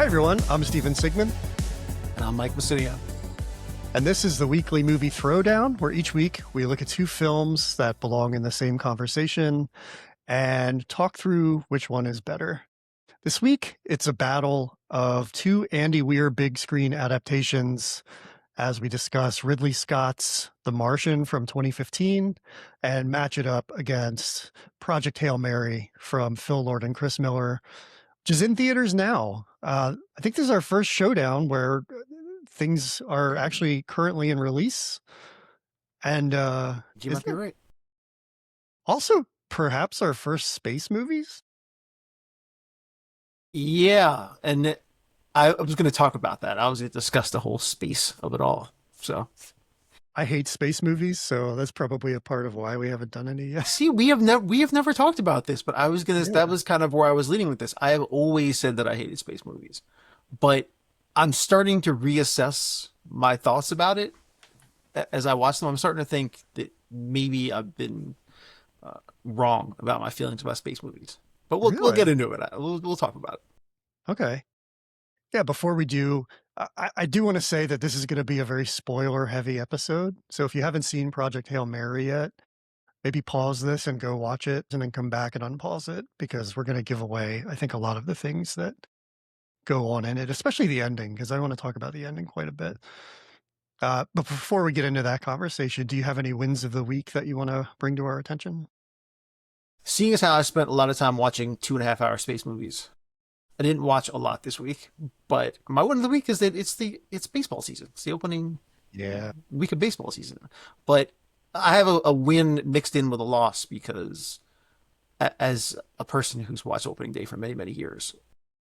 everyone, I'm Steven Sigmund. And I'm Mike Massinia. And this is the weekly movie throwdown, where each week we look at two films that belong in the same conversation and talk through which one is better. This week, it's a battle of two Andy Weir big screen adaptations as we discuss Ridley Scott's The Martian from 2015 and match it up against Project Hail Mary from Phil Lord and Chris Miller, which is in theaters now. I think this is our first showdown where things are actually currently in release. And You might be right. Also perhaps our first space movies. Yeah, and I was going to talk about that. I was going to discuss the whole space of it all. So I hate space movies, so that's probably a part of why we haven't done any yet. see, we have never talked about this, but I was gonna. Yeah. That was kind of where I was leading with this. I have always said that I hated space movies, but I'm starting to reassess my thoughts about it as I watch them. I'm starting to think that maybe I've been wrong about my feelings about space movies. But we'll Really? get into it. We'll talk about it. Okay. Yeah, before we do, I do want to say that this is going to be a very spoiler-heavy episode. So if you haven't seen Project Hail Mary yet, maybe pause this and go watch it and then come back and unpause it, because we're going to give away, I think, a lot of the things that go on in it, especially the ending, because I want to talk about the ending quite a bit. But before we get into that conversation, do you have any wins of the week that you want to bring to our attention? Seeing as how I spent a lot of time watching 2.5-hour space movies, I didn't watch a lot this week, but my win of the week is that it's baseball season. It's the opening week of baseball season. But I have a win mixed in with a loss because as a person who's watched opening day for many, many years,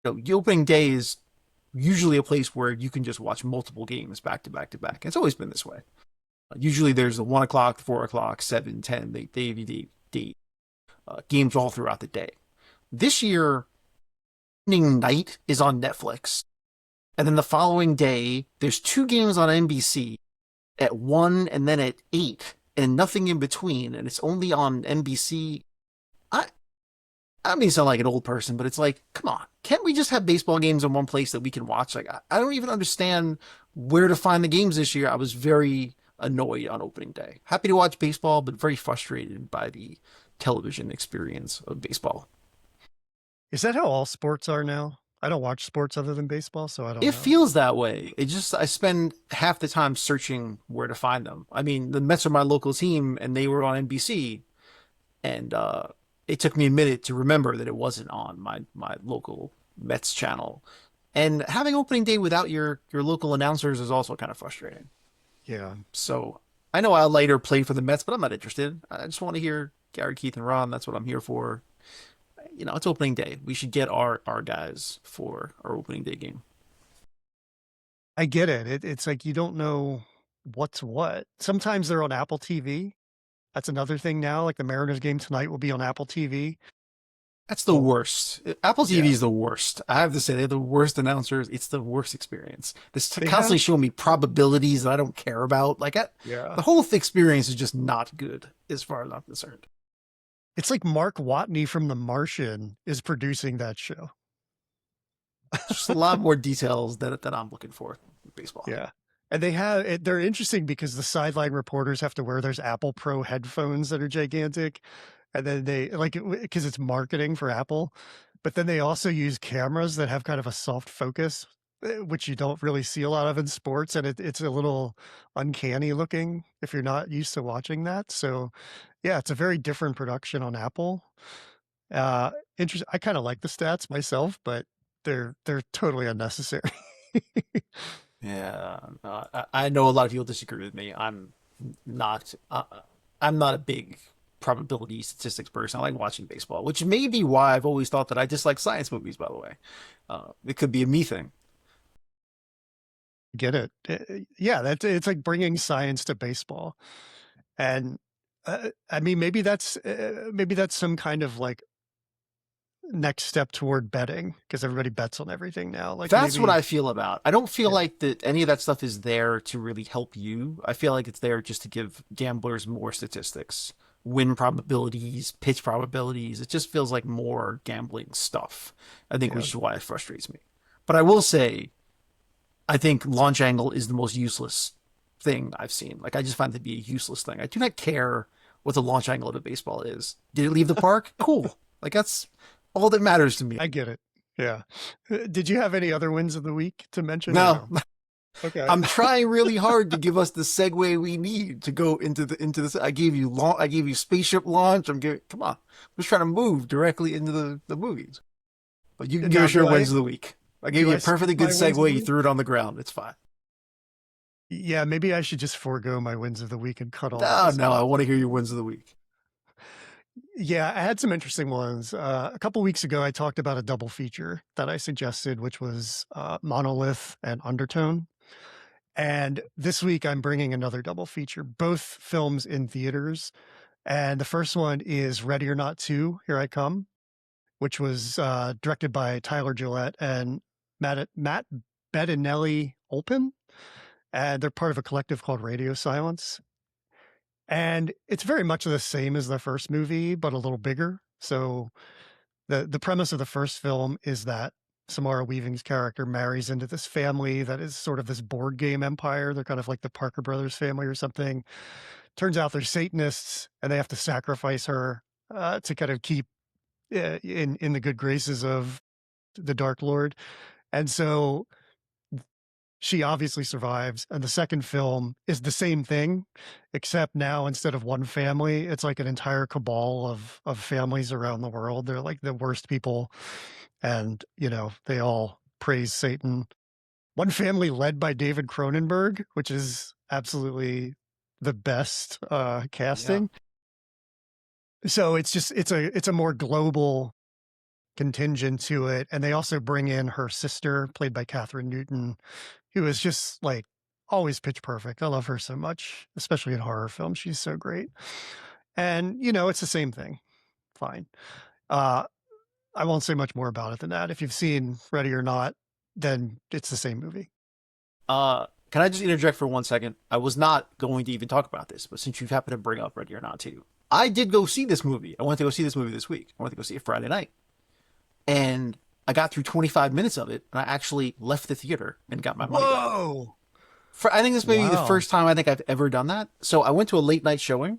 the opening day is usually a place where you can just watch multiple games back to back to back. It's always been this way. Usually there's the 1 o'clock, 4 o'clock, 7, 10, the date. Games all throughout the day. This year, opening night is on Netflix. And then the following day, there's 2 games on NBC at 1 and then at 8, and nothing in between. And it's only on NBC. I may sound like an old person, but it's like, come on, can't we just have baseball games in one place that we can watch? Like, I don't even understand where to find the games this year. I was very annoyed on opening day. Happy to watch baseball, but very frustrated by the television experience of baseball. Is that how all sports are now? I don't watch sports other than baseball, so I don't know. It feels that way. I spend half the time searching where to find them. I mean, the Mets are my local team, and they were on NBC, and it took me a minute to remember that it wasn't on my local Mets channel. And having opening day without your local announcers is also kind of frustrating. Yeah. So I know I'll later play for the Mets, but I'm not interested. I just want to hear Gary, Keith, and Ron. That's what I'm here for. It's opening day. We should get our guys for our opening day game. I get it. It's like you don't know what's what. Sometimes they're on Apple TV. That's another thing now. Like the Mariners game tonight will be on Apple TV. That's the worst. Apple TV is the worst. I have to say, they're the worst announcers. It's the worst experience. They're constantly showing me probabilities that I don't care about. The whole experience is just not good as far as I'm concerned. It's like Mark Watney from The Martian is producing that show. Just a lot more details that I'm looking for in baseball. Yeah. And they're interesting because the sideline reporters have to wear those Apple Pro headphones that are gigantic. And then because it's marketing for Apple, but then they also use cameras that have kind of a soft focus, which you don't really see a lot of in sports. And it's a little uncanny looking if you're not used to watching that. So yeah, it's a very different production on Apple. Interesting. I kind of like the stats myself, but they're totally unnecessary. Yeah, I know a lot of people disagree with me. I'm not a big probability statistics person. I like watching baseball, which may be why I've always thought that I dislike science movies, by the way. It could be a me thing. Get it. Yeah, it's like bringing science to baseball. And I mean, maybe that's some kind of like next step toward betting, because everybody bets on everything now. Like that's what I feel about. I don't feel like that any of that stuff is there to really help you. I feel like it's there just to give gamblers more statistics, win probabilities, pitch probabilities. It just feels like more gambling stuff, I think, which is why it frustrates me. But I will say, I think launch angle is the most useless thing I've seen. Like, I just find it to be a useless thing. I do not care what the launch angle of a baseball is. Did it leave the park? Cool. Like, that's all that matters to me. I get it. Yeah. Did you have any other wins of the week to mention or No, no? Okay. I'm trying really hard to give us the segue we need to go into this. I gave you spaceship launch. Come on. I'm just trying to move directly into the movies. But you can give Now, us your wins of the week. I gave do you I a perfectly skip my good wins of the segue. You week? threw it on the ground. It's fine. Yeah, maybe I should just forego my wins of the week and cut all of No, this no, out. I want to hear your wins of the week. Yeah, I had some interesting ones. A couple weeks ago, I talked about a double feature that I suggested, which was Monolith and Undertone. And this week, I'm bringing another double feature, both films in theaters. And the first one is Ready or Not 2, Here I Come, which was directed by Tyler Gillette and Matt Bettinelli-Olpin. And they're part of a collective called Radio Silence. And it's very much the same as the first movie, but a little bigger. So the premise of the first film is that Samara Weaving's character marries into this family that is sort of this board game empire. They're kind of like the Parker Brothers family or something. Turns out they're Satanists, and they have to sacrifice her to kind of keep in the good graces of the Dark Lord. And so she obviously survives. And the second film is the same thing, except now instead of one family, it's like an entire cabal of families around the world. They're like the worst people. And, they all praise Satan. One family led by David Cronenberg, which is absolutely the best Yeah. casting. So it's a more global contingent to it. And they also bring in her sister, played by Catherine Newton, who is just like always pitch perfect. I love her so much, especially in horror films. She's so great. And, it's the same thing. Fine. Uh, I won't say much more about it than that. If you've seen Ready or Not, then it's the same movie. Can I just interject for 1 second? I was not going to even talk about this, but since you happen to bring up Ready or Not 2, I did go see this movie. I went to go see this movie this week. I went to go see it Friday night. And I got through 25 minutes of it, and I actually left the theater and got my money back. Whoa. I think this may be the Wow. first time I think I've ever done that. So I went to a late night showing,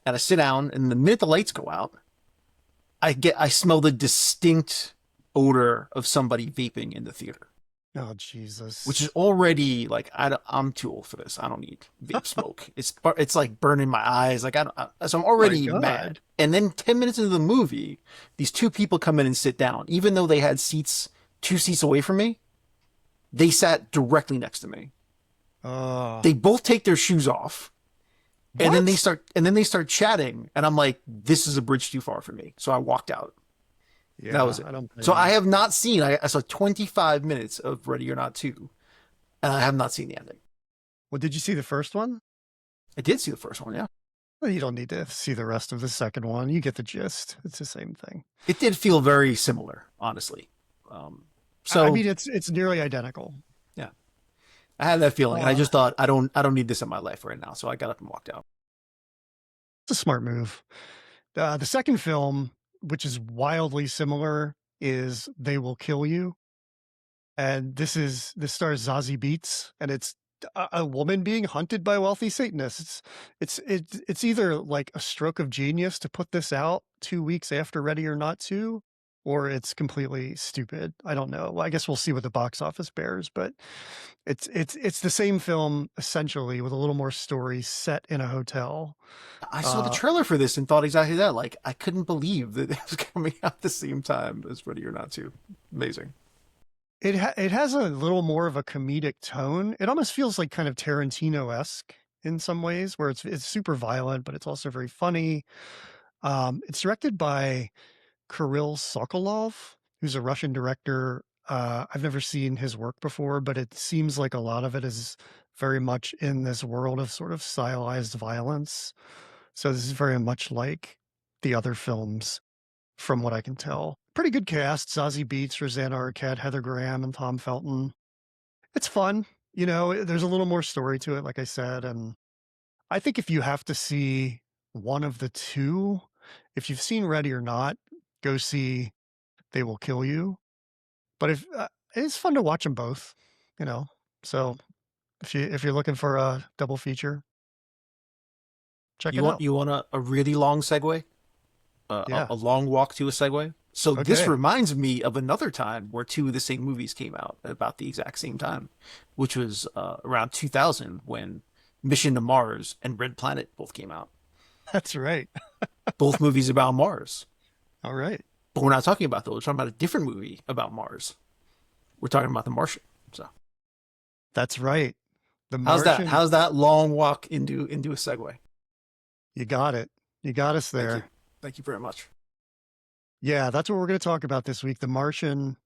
and I sit down, and the minute the lights go out, I smell the distinct odor of somebody vaping in the theater, Oh, Jesus. which is already like I'm too old for this. I don't need vape smoke. It's like burning my eyes. Like so I'm already God. mad. And then 10 minutes into the movie, these two people come in and sit down, even though they had seats 2 seats away from me. They sat directly next to me. Oh. They both take their shoes off. And then What? they start chatting, and I'm like, this is a bridge too far for me. So I walked out. Yeah, That was it. I don't So blame I you. have not seen. I saw 25 minutes of Ready or Not 2, and I have not seen the ending. Well, did you see the first one? I did see the first one, yeah. Well, you don't need to see the rest of the second one. You get the gist. It's the same thing. It did feel very similar, honestly. I mean, it's nearly identical. Yeah, I had that feeling, and I Uh, just thought I don't need this in my life right now. So I got up and walked out. it's a smart move. The second film, which is wildly similar, is They Will Kill You. And this stars Zazie Beetz, and it's a woman being hunted by wealthy Satanists. It's either like a stroke of genius to put this out 2 weeks after Ready or Not 2, or it's completely stupid. I don't know. Well, I guess we'll see what the box office bears, but it's the same film essentially with a little more story set in a hotel. I saw the Uh, trailer for this and thought exactly that. Like, I couldn't believe that it was coming out the same time as Ready or Not 2. Amazing. it has a little more of a comedic tone. It almost feels like kind of Tarantino-esque in some ways, where it's super violent, but it's also very funny. It's directed by Kirill Sokolov, who's a Russian director. I've never seen his work before, but it seems like a lot of it is very much in this world of sort of stylized violence. So this is very much like the other films, from what I can tell. Pretty good cast: Zazie Beetz, Rosanna Arquette, Heather Graham, and Tom Felton. It's fun. There's a little more story to it, like I said. And I think if you have to see one of the two, if you've seen Ready or Not, go see They Will Kill You. But it's fun to watch them both, you know. So if you're looking for a double feature, check it out. You want a really long segue? Yeah. A long walk to a segue? So this Okay. reminds me of another time where two of the same movies came out about the exact same time, which was around 2000 when Mission to Mars and Red Planet both came out. That's right. Both movies about Mars. All right. But we're not talking about those. We're talking about a different movie about Mars. We're talking about The Martian. So That's right. The how's that? Martian. How's that long walk into a segue? You got it. You got us Thank you. there. Thank you very much. Yeah, that's what we're going to talk about this week. The Martian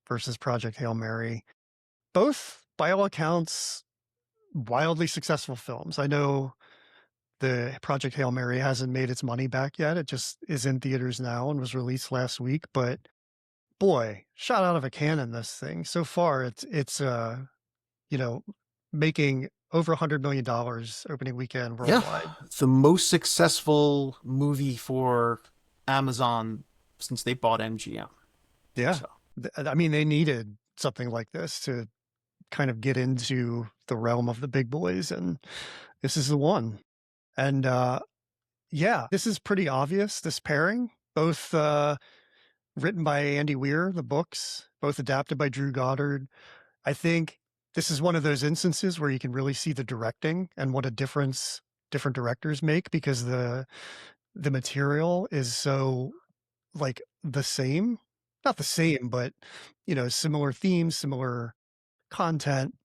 versus Project Hail Mary. Both, by all accounts, wildly successful films. I know the Project Hail Mary hasn't made its money back yet. It just is in theaters now and was released last week. But boy, shot out of a cannon, this thing. So far, it's you know, making over $100 million opening weekend Yeah, worldwide. the most successful movie for Amazon since they bought MGM. Yeah. So I mean, they needed something like this to kind of get into the realm of the big boys, and this is the one. And yeah, this is pretty obvious, this pairing, both written by Andy Weir, the books, both adapted by Drew Goddard. I think this is one of those instances where you can really see the directing and what a difference different directors make, because the material is so like the same, not the same, but similar themes, similar content.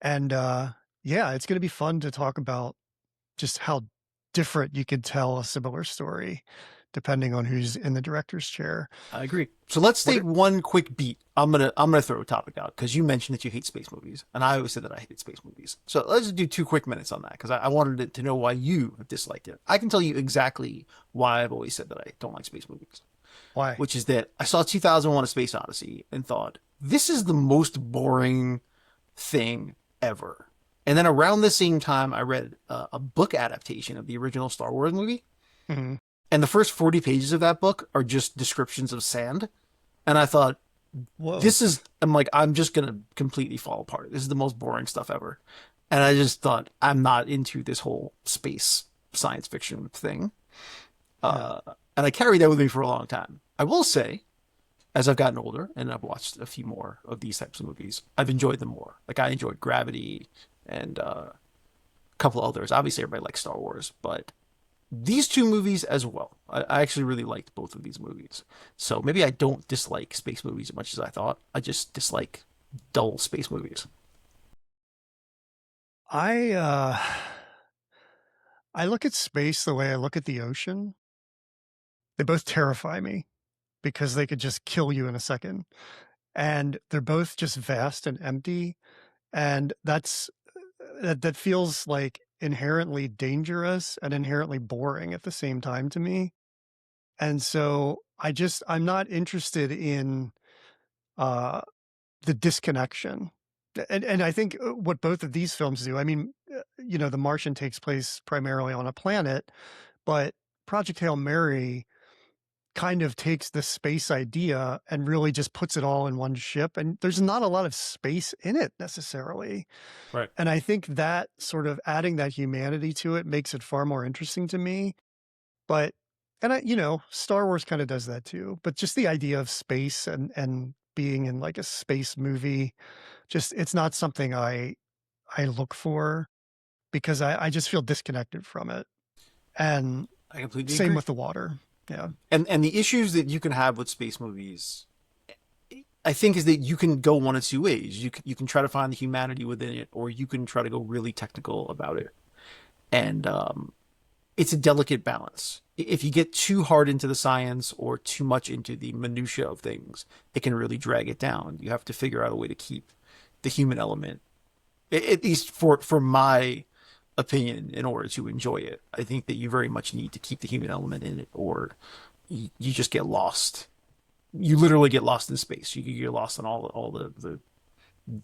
And yeah, it's going to be fun to talk about just how different you could tell a similar story depending on who's in the director's chair. I agree. So let's What take it, one quick beat. I'm gonna throw a topic out because you mentioned that you hate space movies, and I always said that I hated space movies. So let's just do 2 quick minutes on that because I wanted to know why you have disliked it. I can tell you exactly why I've always said that I don't like space movies, why? which is that I saw 2001: A Space Odyssey and thought this is the most boring thing ever. And then around the same time, I read a book adaptation of the original Star Wars movie. Hmm. And the first 40 pages of that book are just descriptions of sand. And I thought, Whoa. I'm like, I'm just going to completely fall apart. This is the most boring stuff ever. And I just thought, I'm not into this whole space science fiction thing. Yeah. And I carried that with me for a long time. I will say, as I've gotten older and I've watched a few more of these types of movies, I've enjoyed them more. Like I enjoyed Gravity and a couple others. Obviously, everybody likes Star Wars, but these two movies as well. I actually really liked both of these movies. So maybe I don't dislike space movies as much as I thought. I just dislike dull space movies. I I look at space the way I look at the ocean. They both terrify me because they could just kill you in a second. And they're both just vast and empty. And that feels like inherently dangerous and inherently boring at the same time to me. And so I'm not interested in uh the disconnection. And I think what both of these films do, I mean, The Martian takes place primarily on a planet, but Project Hail Mary kind of takes the space idea and really just puts it all in one ship. And there's not a lot of space in it necessarily. Right. And I think that sort of adding that humanity to it makes it far more interesting to me. But, and Star Wars kind of does that too. But just the idea of space and being in like a space movie, just it's not something I look for because I just feel disconnected from it. And I completely same agree. with the water. Yeah. And the issues that you can have with space movies, I think, is that you can go one of two ways. You can try to find the humanity within it, or you can try to go really technical about it. And it's a delicate balance. If you get too hard into the science or too much into the minutia of things, it can really drag it down. You have to figure out a way to keep the human element, at least for my opinion, in order to enjoy it. I think that you very much need to keep the human element in it, or you just get lost. You literally get lost in space. You get lost in all the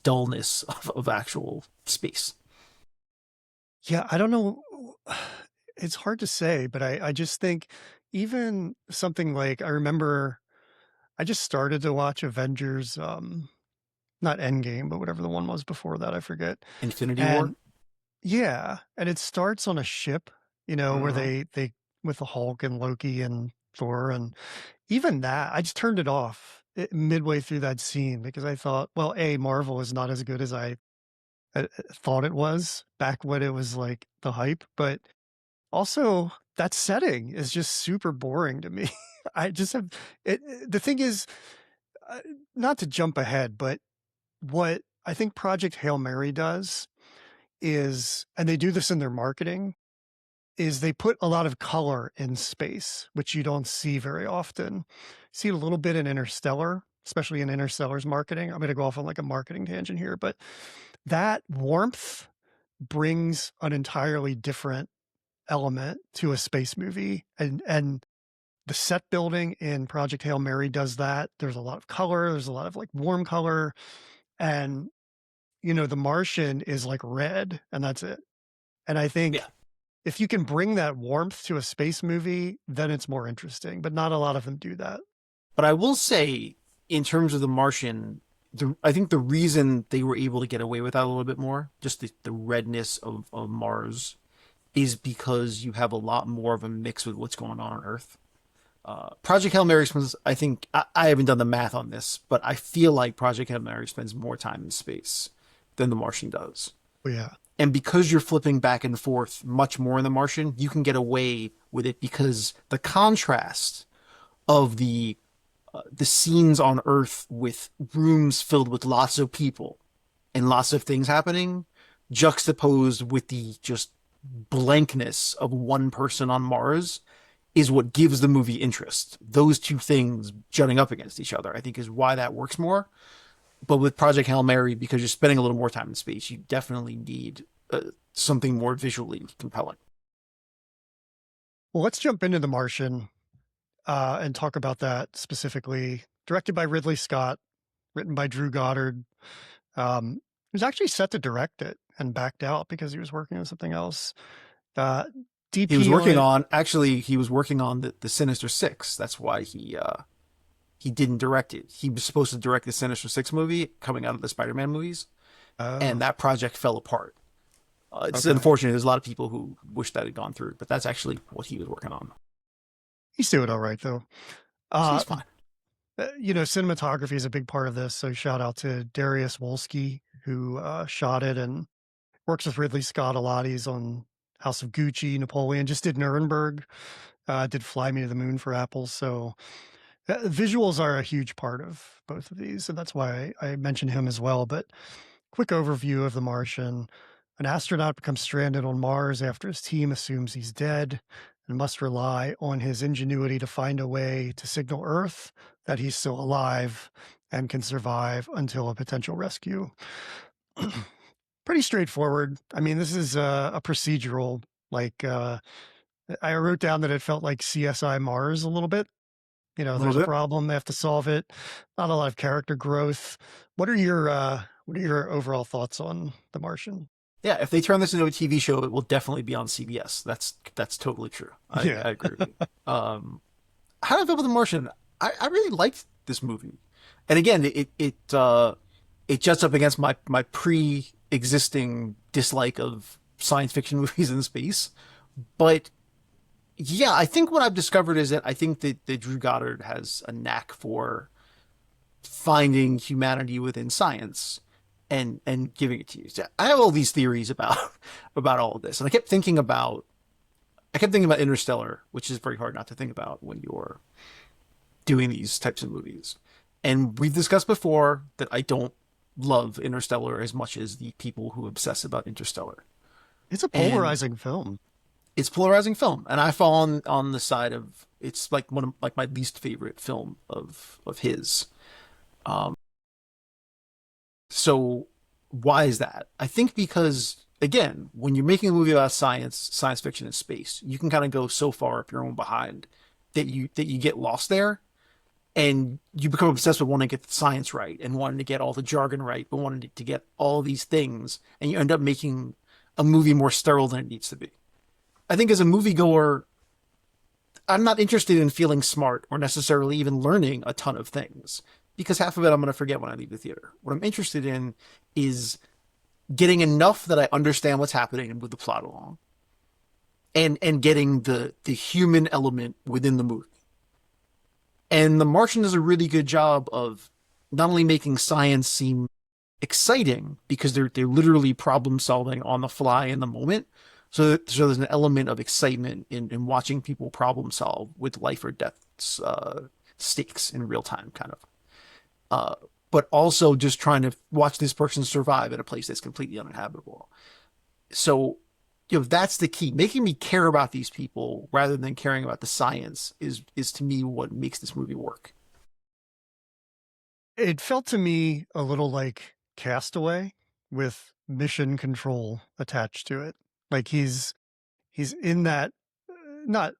dullness of actual space. Yeah. I don't know. It's hard to say, but I just think even something like I remember I just started to watch Avengers not Endgame, but whatever the one was before that, I forget. Infinity War. And yeah, and it starts on a ship, where Mm-hmm. they with the Hulk and Loki and Thor, and even that, I just turned it off midway through that scene because I thought, well, Marvel is not as good as I thought it was back when it was like the hype, but also that setting is just super boring to me. I just have The thing is, uh, not to jump ahead, but what I think Project Hail Mary does is, and they do this in their marketing, is they put a lot of color in space, which you don't see very often. See it a little bit in Interstellar, especially in Interstellar's marketing. I'm going to go off on like a marketing tangent here, but that warmth brings an entirely different element to a space movie. And the set building in Project Hail Mary does that. There's a lot of color, there's a lot of like warm color. And, The Martian is like red, and that's it. And I Yeah. think if you can bring that warmth to a space movie, then it's more interesting. But not a lot of them do that. But I will say, in terms of The Martian, I think the reason they were able to get away with that a little bit more, just the redness of Mars, is because you have a lot more of a mix with what's going on Earth. Project Hail Mary spends, I think, I haven't done the math on this, but I feel like Project Hail Mary spends more time in space than The Martian does. Oh, yeah. And because you're flipping back and forth much more in The Martian, you can get away with it because the contrast of the scenes on Earth with rooms filled with lots of people and lots of things happening, juxtaposed with the just blankness of one person on Mars, is what gives the movie interest. Those two things jutting up against each other, I think, is why that works more. But with Project Hail Mary, because you're spending a little more time in space, you definitely need something more visually compelling. Well, let's jump into The Martian and talk about that specifically. Directed by Ridley Scott, written by Drew Goddard. He was actually set to direct it and backed out because he was working on something else. Uh, He was DP on working it. on actually he was working on the Sinister Six. That's why he didn't direct it. He was supposed to direct the Sinister Six movie coming out of the Spider-Man movies, and Oh, that project fell apart. It's okay. unfortunate. There's a lot of people who wish that had gone through, but that's actually what he was working on. He's doing all right though. He's Uh, fine. Cinematography is a big part of this. So shout out to Darius Wolski, who shot it and works with Ridley Scott a lot. He's on House of Gucci, Napoleon, just did Nuremberg, did Fly Me to the Moon for Apple. So visuals are a huge part of both of these. And that's why I mentioned him as well. But quick overview of The Martian. An astronaut becomes stranded on Mars after his team assumes he's dead and must rely on his ingenuity to find a way to signal Earth that he's still alive and can survive until a potential rescue. Pretty straightforward. I mean, this is a procedural. Like, I wrote down that it felt like CSI Mars a little bit. A little There's a bit. problem, they have to solve it. Not a lot of character growth. What are your overall thoughts on The Martian? Yeah, if they turn this into a TV show, it will definitely be on CBS. That's totally true. Yeah. I agree with you. How did I feel about The Martian? I really liked this movie, and again, it juts up against my pre-existing dislike of science fiction movies in space. But yeah, I think what I've discovered is that I think that Drew Goddard has a knack for finding humanity within science and giving it to you. So I have all these theories about about all of this, and I kept thinking about Interstellar, which is very hard not to think about when you're doing these types of movies. And we've discussed before that I don't love Interstellar as much as the people who obsess about Interstellar. It's a And polarizing film. it's polarizing film, and I fall on the side of it's like one of like my least favorite film of his. Um, so why is that? I think because again, when you're making a movie about science fiction, and space, you can kind of go so far up your own behind that you get lost there, and you become obsessed with wanting to get the science right and wanting to get all the jargon right, but wanting to get all these things, and you end up making a movie more sterile than it needs to be. I think as a moviegoer, I'm not interested in feeling smart or necessarily even learning a ton of things. because half of it I'm going to forget when I leave the theater. What I'm interested in is getting enough that I understand what's happening and move the plot along, and getting the human element within the movie. And The Martian does a really good job of not only making science seem exciting because they're literally problem solving on the fly in the moment. So there's an element of excitement in watching people problem solve with life or death stakes in real time, kind of. Uh, but also just trying to watch this person survive in a place that's completely uninhabitable. So, that's the key. Making me care about these people rather than caring about the science is to me what makes this movie work. It felt to me a little like Castaway with mission control attached to it. Like he's in that not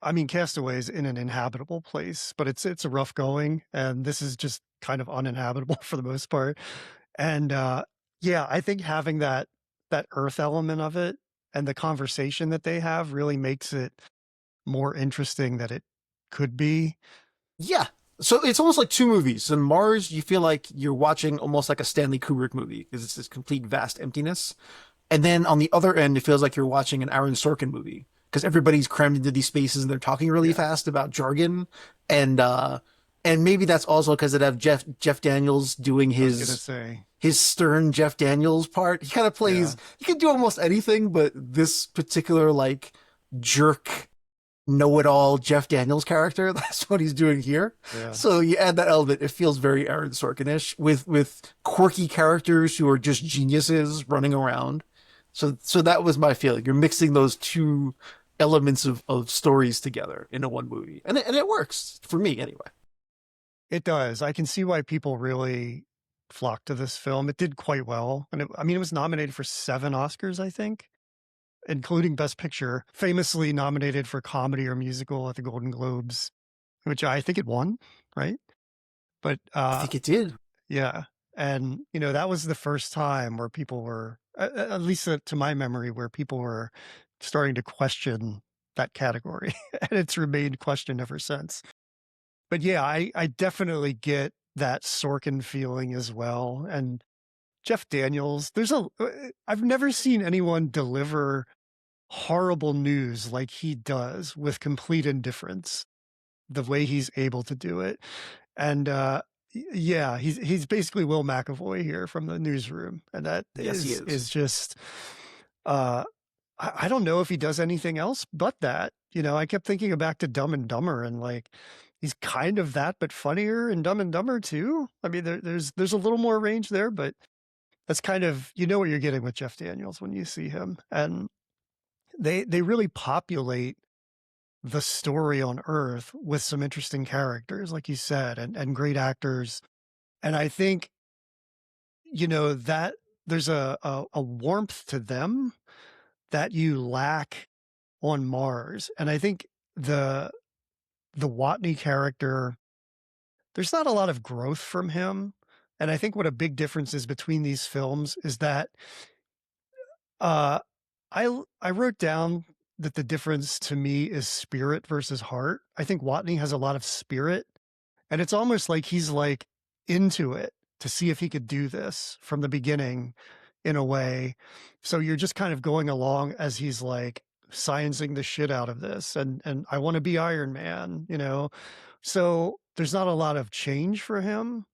I mean Castaway is in an inhabitable place, but it's a rough going and this is just kind of uninhabitable for the most part. And yeah, I think having that earth element of it and the conversation that they have really makes it more interesting that it could be. Yeah. So it's almost like two movies. In Mars, you feel like you're watching almost like a Stanley Kubrick movie because it's this complete vast emptiness. And then on the other end, it feels like you're watching an Aaron Sorkin movie because everybody's crammed into these spaces and they're talking really Yeah. fast about jargon. And maybe that's also because it have Jeff Daniels doing I was gonna his say, his stern Jeff Daniels part. He kind of yeah, plays, he can do almost anything, but this particular like jerk know-it-all Jeff Daniels character, that's what he's doing here. yeah. So you add that element, it feels very Aaron Sorkin-ish with quirky characters who are just geniuses running around. So that was my feeling. You're mixing those two elements of stories together into one movie. And it works for me anyway. It does. I can see why people really flocked to this film. It did quite well. And I mean, it was nominated for 7 Oscars, I think, including Best Picture, famously nominated for comedy or musical at the Golden Globes, which I think it won, right? But I think it did. yeah. And, that was the first time where people were, at least to my memory, where people were starting to question that category. And it's remained questioned ever since. But yeah, I definitely get that Sorkin feeling as well. And Jeff Daniels, I've never seen anyone deliver horrible news like he does with complete indifference, the way he's able to do it. And yeah, he's basically Will McAvoy here from the newsroom. And that Yes, he is. is just uh I don't know if he does anything else but that. I kept thinking back to Dumb and Dumber and like he's kind of that, but funnier in Dumb and Dumber too. I mean, there's a little more range there, but that's kind of what you're getting with Jeff Daniels when you see him. And they really populate the story on Earth with some interesting characters, like you said, and great actors. And I think, that there's a warmth to them that you lack on Mars. And I think the Watney character, there's not a lot of growth from him. And I think what a big difference is between these films is that uh I wrote down that the difference to me is spirit versus heart. I think Watney has a lot of spirit, and it's almost like he's like into it to see if he could do this from the beginning in a way. So you're just kind of going along as he's like sciencing the shit out of this and I want to be Iron Man. So there's not a lot of change for him.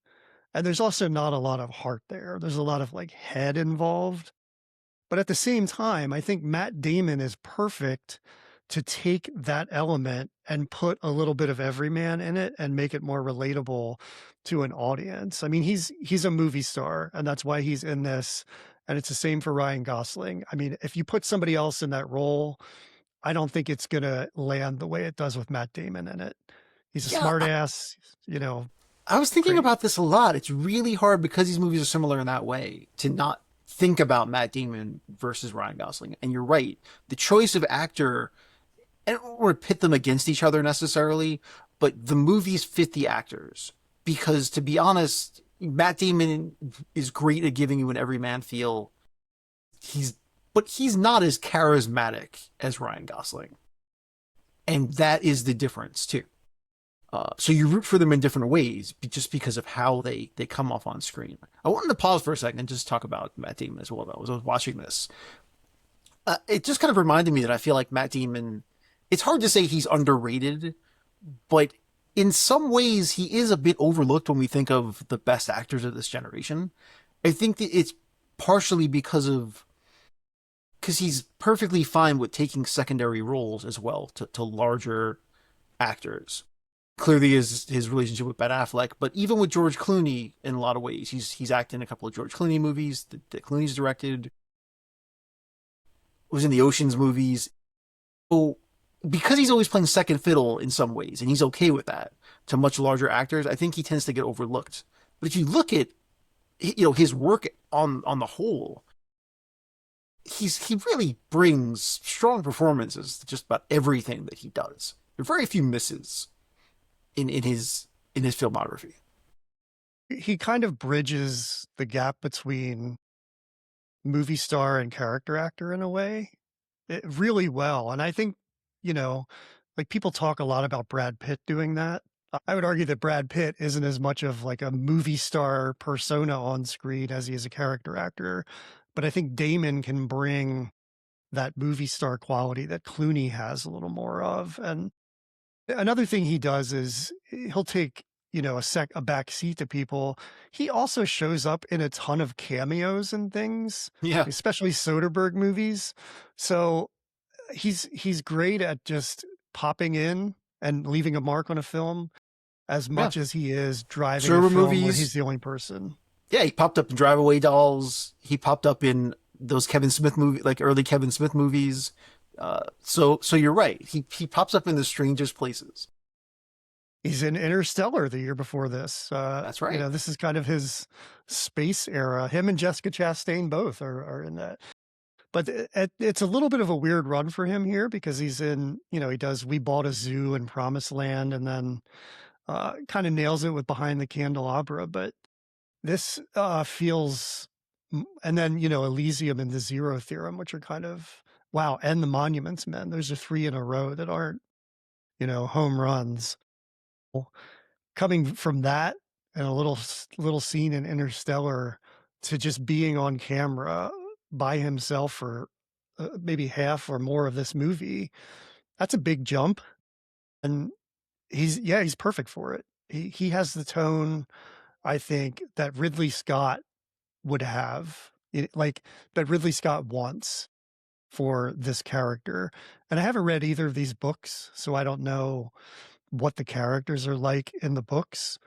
And there's also not a lot of heart there. There's a lot of like head involved. But at the same time, I think Matt Damon is perfect to take that element and put a little bit of everyman in it and make it more relatable to an audience. I mean, he's a movie star, and that's why he's in this. And it's the same for Ryan Gosling. I mean, if you put somebody else in that role, I don't think it's gonna land the way it does with Matt Damon in it. He's a Yeah, smart ass, I was thinking great. about this a lot. It's really hard because these movies are similar in that way to not think about Matt Damon versus Ryan Gosling. And you're right. The choice of actor, I don't want to pit them against each other necessarily, but the movies fit the actors. Because to be honest, Matt Damon is great at giving you an everyman feel. But he's not as charismatic as Ryan Gosling. And that is the difference too. So you root for them in different ways just because of how they come off on screen. I wanted to pause for a second and just talk about Matt Damon as well. Though, as I was watching this, it just kind of reminded me that I feel like Matt Damon. It's hard to say he's underrated, but in some ways he is a bit overlooked when we think of the best actors of this generation. I think that it's partially because he's perfectly fine with taking secondary roles as well to larger actors. Clearly, his relationship with Ben Affleck, but even with George Clooney, in a lot of ways, he's acted in a couple of George Clooney movies that Clooney's directed. Was in the Ocean's movies. So because he's always playing second fiddle in some ways, and he's okay with that to much larger actors, I think he tends to get overlooked. But if you look at his work on the whole, he really brings strong performances to just about everything that he does. There are very few misses in his filmography. He kind of bridges the gap between movie star and character actor in a way really well. And I think, like people talk a lot about Brad Pitt doing that. I would argue that Brad Pitt isn't as much of like a movie star persona on screen as he is a character actor. But I think Damon can bring that movie star quality that Clooney has a little more of. And another thing he does is he'll take, a back seat to people. He also shows up in a ton of cameos and things, Yeah, especially Soderbergh movies. So he's great at just popping in and leaving a mark on a film as yeah. much as he is driving a Server film where he's movies. the only person. Yeah, he popped up in Drive Away Dolls. He popped up in those Kevin Smith movie, like early Kevin Smith movies. So you're right. He pops up in the strangest places. He's in Interstellar the year before this. That's right. This is kind of his space era. Him and Jessica Chastain both are in that. But it's a little bit of a weird run for him here because he's in, he does We Bought a Zoo and Promised Land, and then kind of nails it with Behind the Candelabra. But this feels, and then, Elysium and the Zero Theorem, which are kind of, wow, and the Monuments Men. Those are three in a row that aren't, home runs. Coming from that and a little scene in Interstellar to just being on camera by himself for maybe half or more of this movie, that's a big jump. And he's perfect for it. He has the tone, I think, that Ridley Scott would have, like that Ridley Scott wants for this character. And I haven't read either of these books, so I don't know what the characters are like in the books,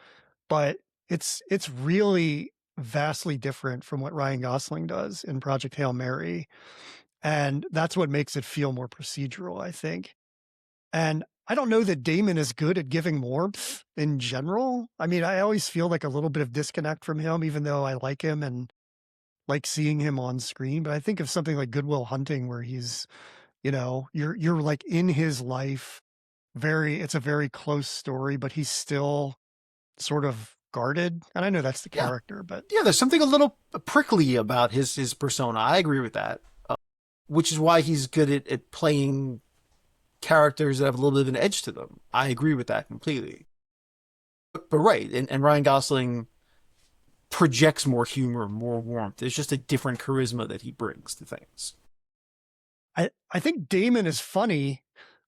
but it's really vastly different from what Ryan Gosling does in Project Hail Mary. And that's what makes it feel more procedural, I think. And I don't know that Damon is good at giving warmth in general. I mean, I always feel like a little bit of disconnect from him, even though I like him and like seeing him on screen. But I think of something like Good Will Hunting, where he's, you're like in his life. It's a very close story, but he's still sort of guarded. And I know that's the Yeah, character, but yeah. There's something a little prickly about his persona. I agree with that, which is why he's good at playing characters that have a little bit of an edge to them. I agree with that completely. But right, and Ryan Gosling projects more humor, more warmth. There's just a different charisma that he brings to things. I think Damon is funny,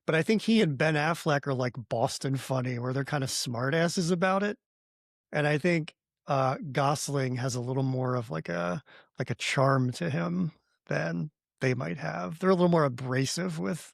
but I think he and Ben Affleck are like Boston funny, where they're kind of smartasses about it. And I think Gosling has a little more of like a charm to him than they might have. They're a little more abrasive with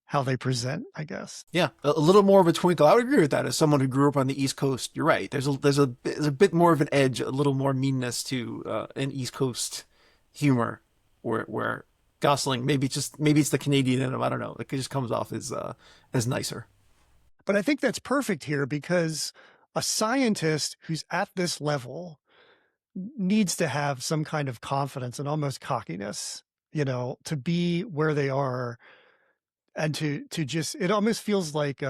how they present, I guess. Yeah, a little more of a twinkle. I would agree with that. As someone who grew up on the East Coast, you're right. There's a bit more of an edge, a little more meanness to an East Coast humor, where Gosling maybe it's the Canadian in him. I don't know. It just comes off as nicer. But I think that's perfect here because a scientist who's at this level needs to have some kind of confidence and almost cockiness, to be where they are and to just, it almost feels like,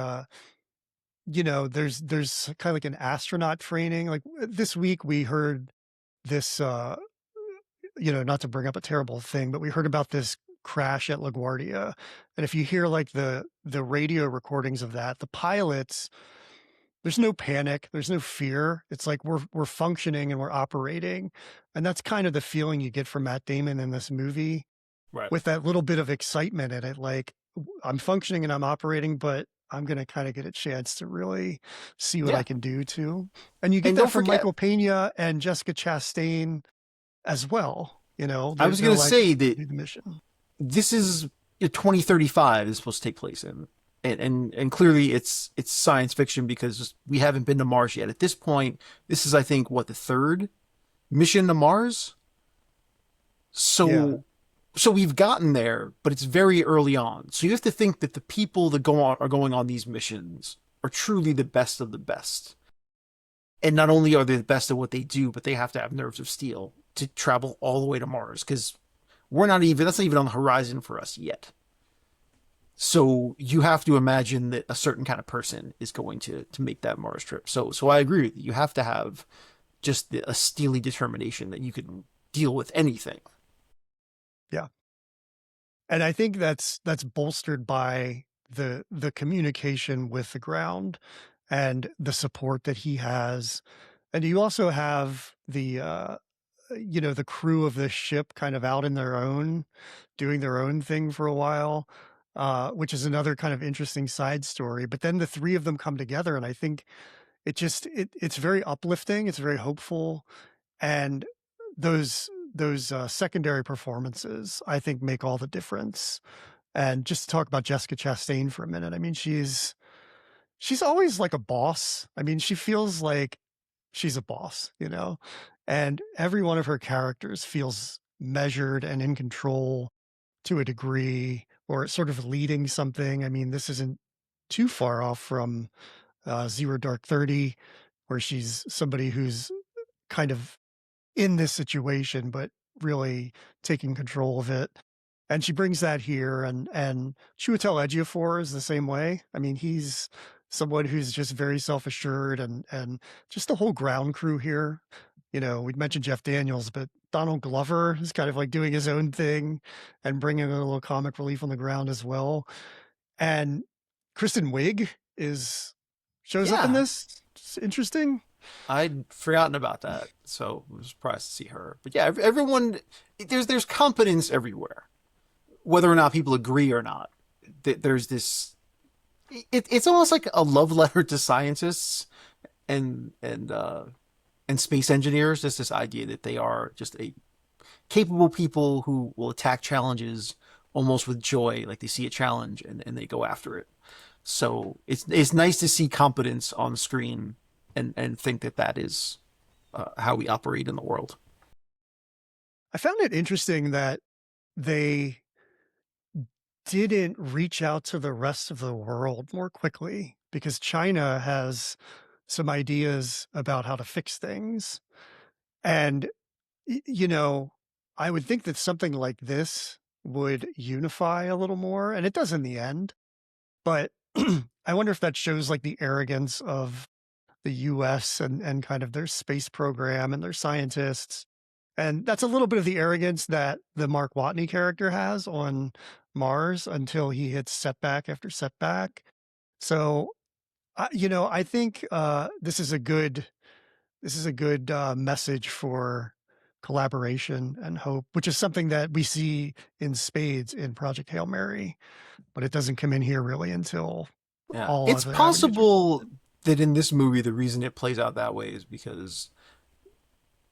there's kind of like an astronaut training. Like this week we heard this, not to bring up a terrible thing, but we heard about this crash at LaGuardia. And if you hear like the radio recordings of that, the pilots there's no panic, there's no fear. It's like we're functioning and we're operating. And that's kind of the feeling you get from Matt Damon in this movie Right. with that little bit of excitement in it. Like I'm functioning and I'm operating, but I'm going to kind of get a chance to really see what I Yeah. can do too. And you get And that don't from forget, Michael Pena and Jessica Chastain as well. You know, I was they're going to like say that do the mission. this is 2035 is supposed to take place in. And clearly it's science fiction because we haven't been to Mars yet. At this point, this is I think what the third mission to Mars. Yeah. So we've gotten there, but it's very early on. So you have to think that the people that are going on these missions are truly the best of the best. And not only are they the best at what they do, but they have to have nerves of steel to travel all the way to Mars because that's not even on the horizon for us yet. So you have to imagine that a certain kind of person is going to make that Mars trip. So I agree with you. You have to have just a steely determination that you can deal with anything. Yeah. And I think that's bolstered by the communication with the ground and the support that he has. And you also have the crew of this ship kind of out in their own, doing their own thing for a while, which is another kind of interesting side story. But then the three of them come together, and I think it's very uplifting. It's very hopeful, and those secondary performances, I think, make all the difference. And just to talk about Jessica Chastain for a minute, I mean, she's always like a boss. I mean, she feels like she's a boss, you know? And every one of her characters feels measured and in control to a degree, or sort of leading something. I mean, this isn't too far off from Zero Dark 30, where she's somebody who's kind of in this situation, but really taking control of it. And she brings that here, and Chiwetel Ejiofor is the same way. I mean, he's someone who's just very self-assured, and just the whole ground crew here. You know, we mentioned Jeff Daniels, but Donald Glover is kind of like doing his own thing and bringing a little comic relief on the ground as well. And Kristen Wiig is shows up in Yeah, this. It's interesting. I'd forgotten about that, so I was surprised to see her. But yeah, everyone there's competence everywhere, whether or not people agree or not. There's this. It's almost like a love letter to scientists and and uh, and space engineers. Just this idea that they are just a capable people who will attack challenges almost with joy, like they see a challenge and they go after it. So it's nice to see competence on screen and think that that is how we operate in the world. I found it interesting that they didn't reach out to the rest of the world more quickly because China has some ideas about how to fix things. And, you know, I would think that something like this would unify a little more, and it does in the end. But I wonder if that shows like the arrogance of the US and kind of their space program and their scientists. And that's a little bit of the arrogance that the Mark Watney character has on Mars until he hits setback after setback. So, I think this is a good message for collaboration and hope, which is something that we see in spades in Project Hail Mary, but it doesn't come in here really until Yeah, all it's other avenues are possible exhausted. that in this movie the reason it plays out that way is because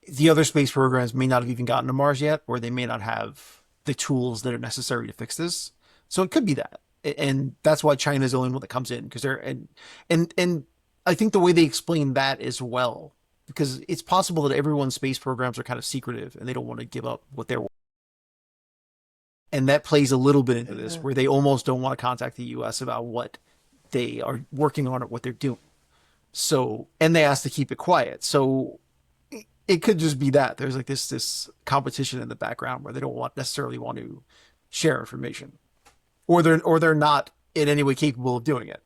the other space programs may not have even gotten to Mars yet, or they may not have the tools that are necessary to fix this. So it could be that, and that's why China's the only one that comes in because they're and I think the way they explain that as well, because it's possible that everyone's space programs are kind of secretive and they don't want to give up what they're, and that plays a little bit into this Yeah. where they almost don't want to contact the U.S. about what they are working on or what they're doing. So, and they ask to keep it quiet. So it could just be that there's like this competition in the background where they don't necessarily want to share information, or they're not in any way capable of doing it.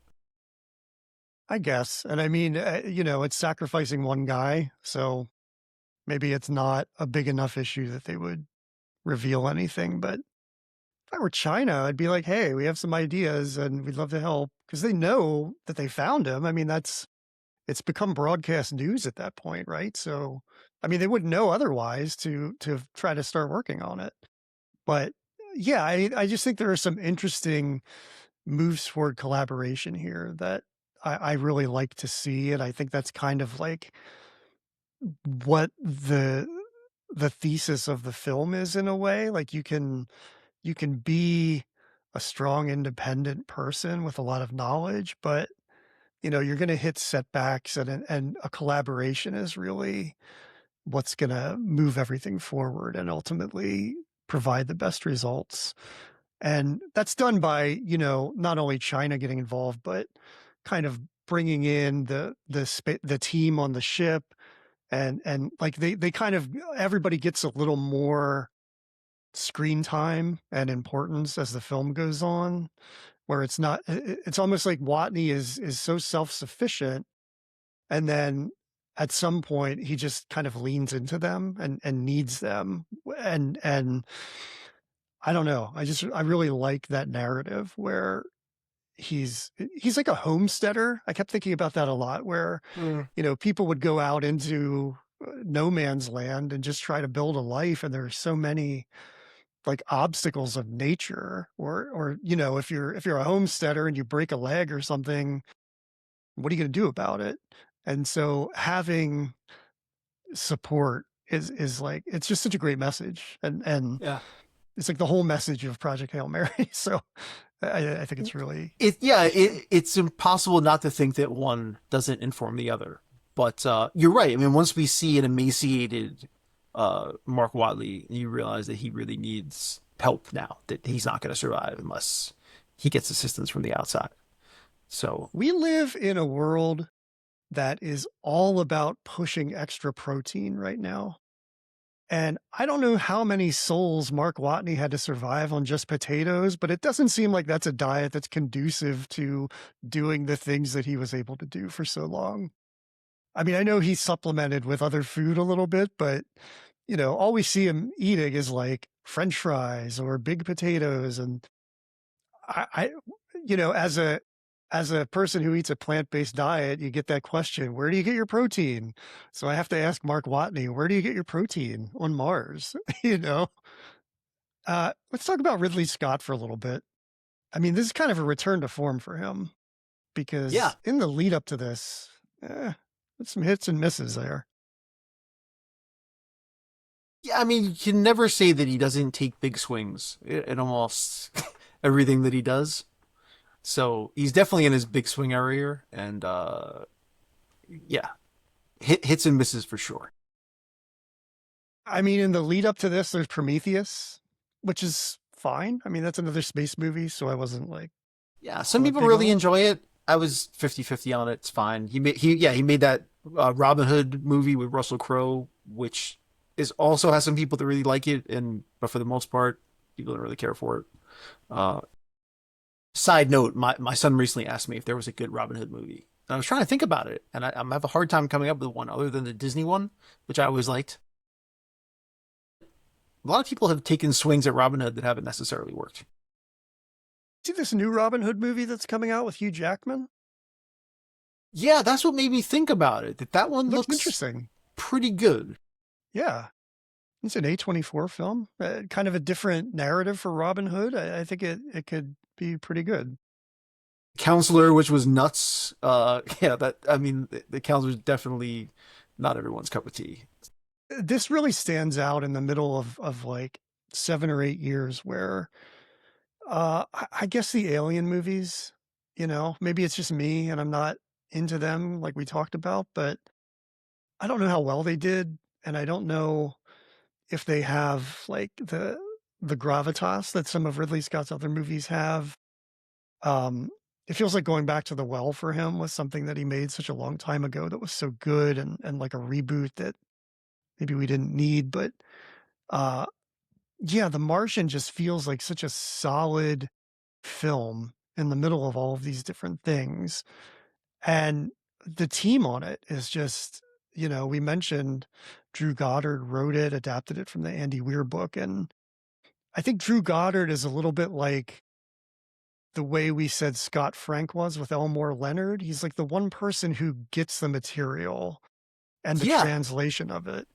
I guess. And I mean, it's sacrificing one guy. So maybe it's not a big enough issue that they would reveal anything. But if I were China, I'd be like, hey, we have some ideas and we'd love to help because they know that they found him. I mean, that's it's become broadcast news at that point, right? So, I mean, they wouldn't know otherwise to try to start working on it. But yeah, I just think there are some interesting moves toward collaboration here that I really like to see, and I think that's kind of like what the thesis of the film is in a way. Like you can be a strong independent person with a lot of knowledge, but you're going to hit setbacks, and a collaboration is really what's going to move everything forward and ultimately provide the best results. And that's done by, not only China getting involved, but kind of bringing in the team on the ship, and like they kind of everybody gets a little more screen time and importance as the film goes on, where it's not it's almost like Watney is so self-sufficient, and then at some point he just kind of leans into them and needs them, and I don't know, I really like that narrative where he's like a homesteader. I kept thinking about that a lot, where Mm. people would go out into no man's land and just try to build a life, and there are so many like obstacles of nature, or if you're a homesteader and you break a leg or something, what are you going to do about it? And so having support is like, it's just such a great message, and Yeah. it's like the whole message of Project Hail Mary. So I think it's really It's impossible not to think that one doesn't inform the other. But you're right. I mean, once we see an emaciated Mark Watley, you realize that he really needs help now. That he's not going to survive unless he gets assistance from the outside. So we live in a world that is all about pushing extra protein right now. And I don't know how many souls Mark Watney had to survive on just potatoes, but it doesn't seem like that's a diet that's conducive to doing the things that he was able to do for so long. I mean, I know he's supplemented with other food a little bit, but all we see him eating is like French fries or big potatoes. And I as a person who eats a plant-based diet, you get that question, where do you get your protein? So I have to ask Mark Watney, where do you get your protein on Mars? you know? Let's talk about Ridley Scott for a little bit. I mean, this is kind of a return to form for him, yeah, because in the lead up to this, there's some hits and misses there. yeah. I mean, you can never say that he doesn't take big swings in almost everything that he does. So he's definitely in his big swing area, and yeah, hits and misses for sure. I mean, in the lead up to this, there's Prometheus, which is fine. I mean, that's another space movie, so I wasn't like Yeah, some all that people big on really it. enjoy it. I was 50-50 on it. It's fine. He made that Robin Hood movie with Russell Crowe, which is also has some people that really like it, and but for the most part, people don't really care for it. Uh, Side note, my son recently asked me if there was a good Robin Hood movie. And I was trying to think about it, and I'm have a hard time coming up with one other than the Disney one, which I always liked. A lot of people have taken swings at Robin Hood that haven't necessarily worked. See this new Robin Hood movie that's coming out with Hugh Jackman? Yeah, that's what made me think about it. That one Looks looks interesting. pretty good. Yeah. It's an A24 film, kind of a different narrative for Robin Hood. I think it could be pretty good. Counselor, which was nuts. Yeah, that I mean, the Counselor is definitely not everyone's cup of tea. This really stands out in the middle of like 7 or 8 years where I guess the Alien movies, maybe it's just me and I'm not into them like we talked about, but I don't know how well they did, and I don't know if they have like the gravitas that some of Ridley Scott's other movies have. Um, it feels like going back to the well for him was something that he made such a long time ago that was so good, and like a reboot that maybe we didn't need. But uh, yeah, The Martian just feels like such a solid film in the middle of all of these different things. And the team on it is just, we mentioned Drew Goddard wrote it, adapted it from the Andy Weir book. And I think Drew Goddard is a little bit like the way we said Scott Frank was with Elmore Leonard. He's like the one person who gets the material and the Yeah, translation of it.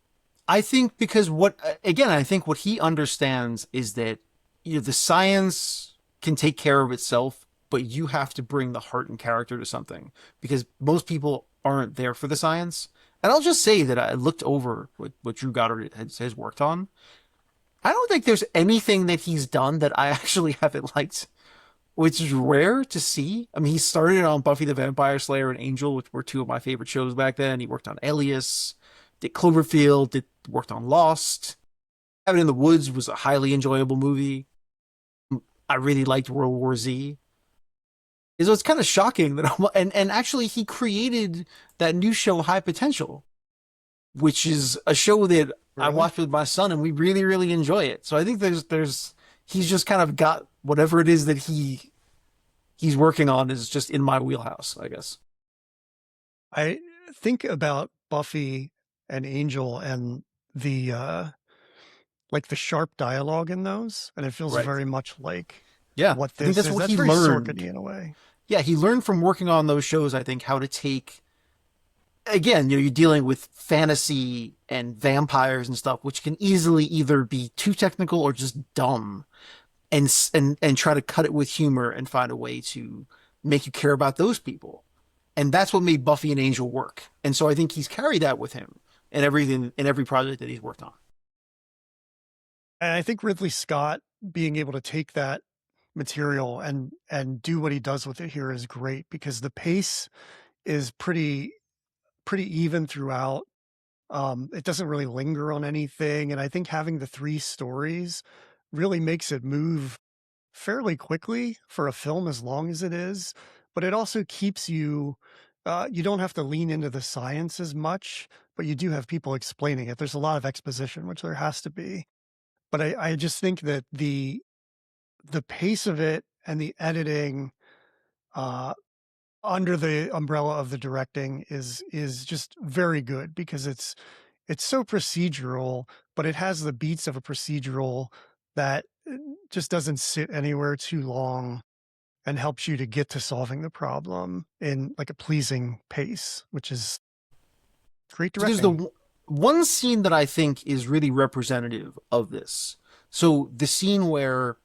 I think because I think what he understands is that the science can take care of itself, but you have to bring the heart and character to something because most people aren't there for the science. And I'll just say that I looked over what Drew Goddard has worked on. I don't think there's anything that he's done that I actually haven't liked, which is rare to see. I mean, he started on Buffy the Vampire Slayer and Angel, which were two of my favorite shows back then. He worked on Alias, did Cloverfield, worked on Lost. Cabin in the Woods was a highly enjoyable movie. I really liked World War Z. So it's kind of shocking that and actually he created that new show High Potential, which is a show that I Really? watched with my son and we really really enjoy it. So I think there's he's just kind of got whatever it is that he's working on is just in my wheelhouse, I guess. I think about Buffy and Angel and the like the sharp dialogue in those, and it feels Right. very much like Yeah, what I think this that's is. what That's he very learned. Sorkin-y in a way. Yeah, he learned from working on those shows, I think, how to take again, you're dealing with fantasy and vampires and stuff, which can easily either be too technical or just dumb, and try to cut it with humor and find a way to make you care about those people. And that's what made Buffy and Angel work. And so I think he's carried that with him in every project that he's worked on. And I think Ridley Scott being able to take that material and do what he does with it here is great because the pace is pretty even throughout. It doesn't really linger on anything, and I think having the three stories really makes it move fairly quickly for a film as long as it is, but it also keeps you you don't have to lean into the science as much, but you do have people explaining it. There's a lot of exposition, which there has to be. But I just think that the pace of it and the editing uh under the umbrella of the directing is just very good because it's so procedural, but it has the beats of a procedural that just doesn't sit anywhere too long and helps you to get to solving the problem in like a pleasing pace, which is great So there's directing. one scene that I think is really representative of this. So the scene where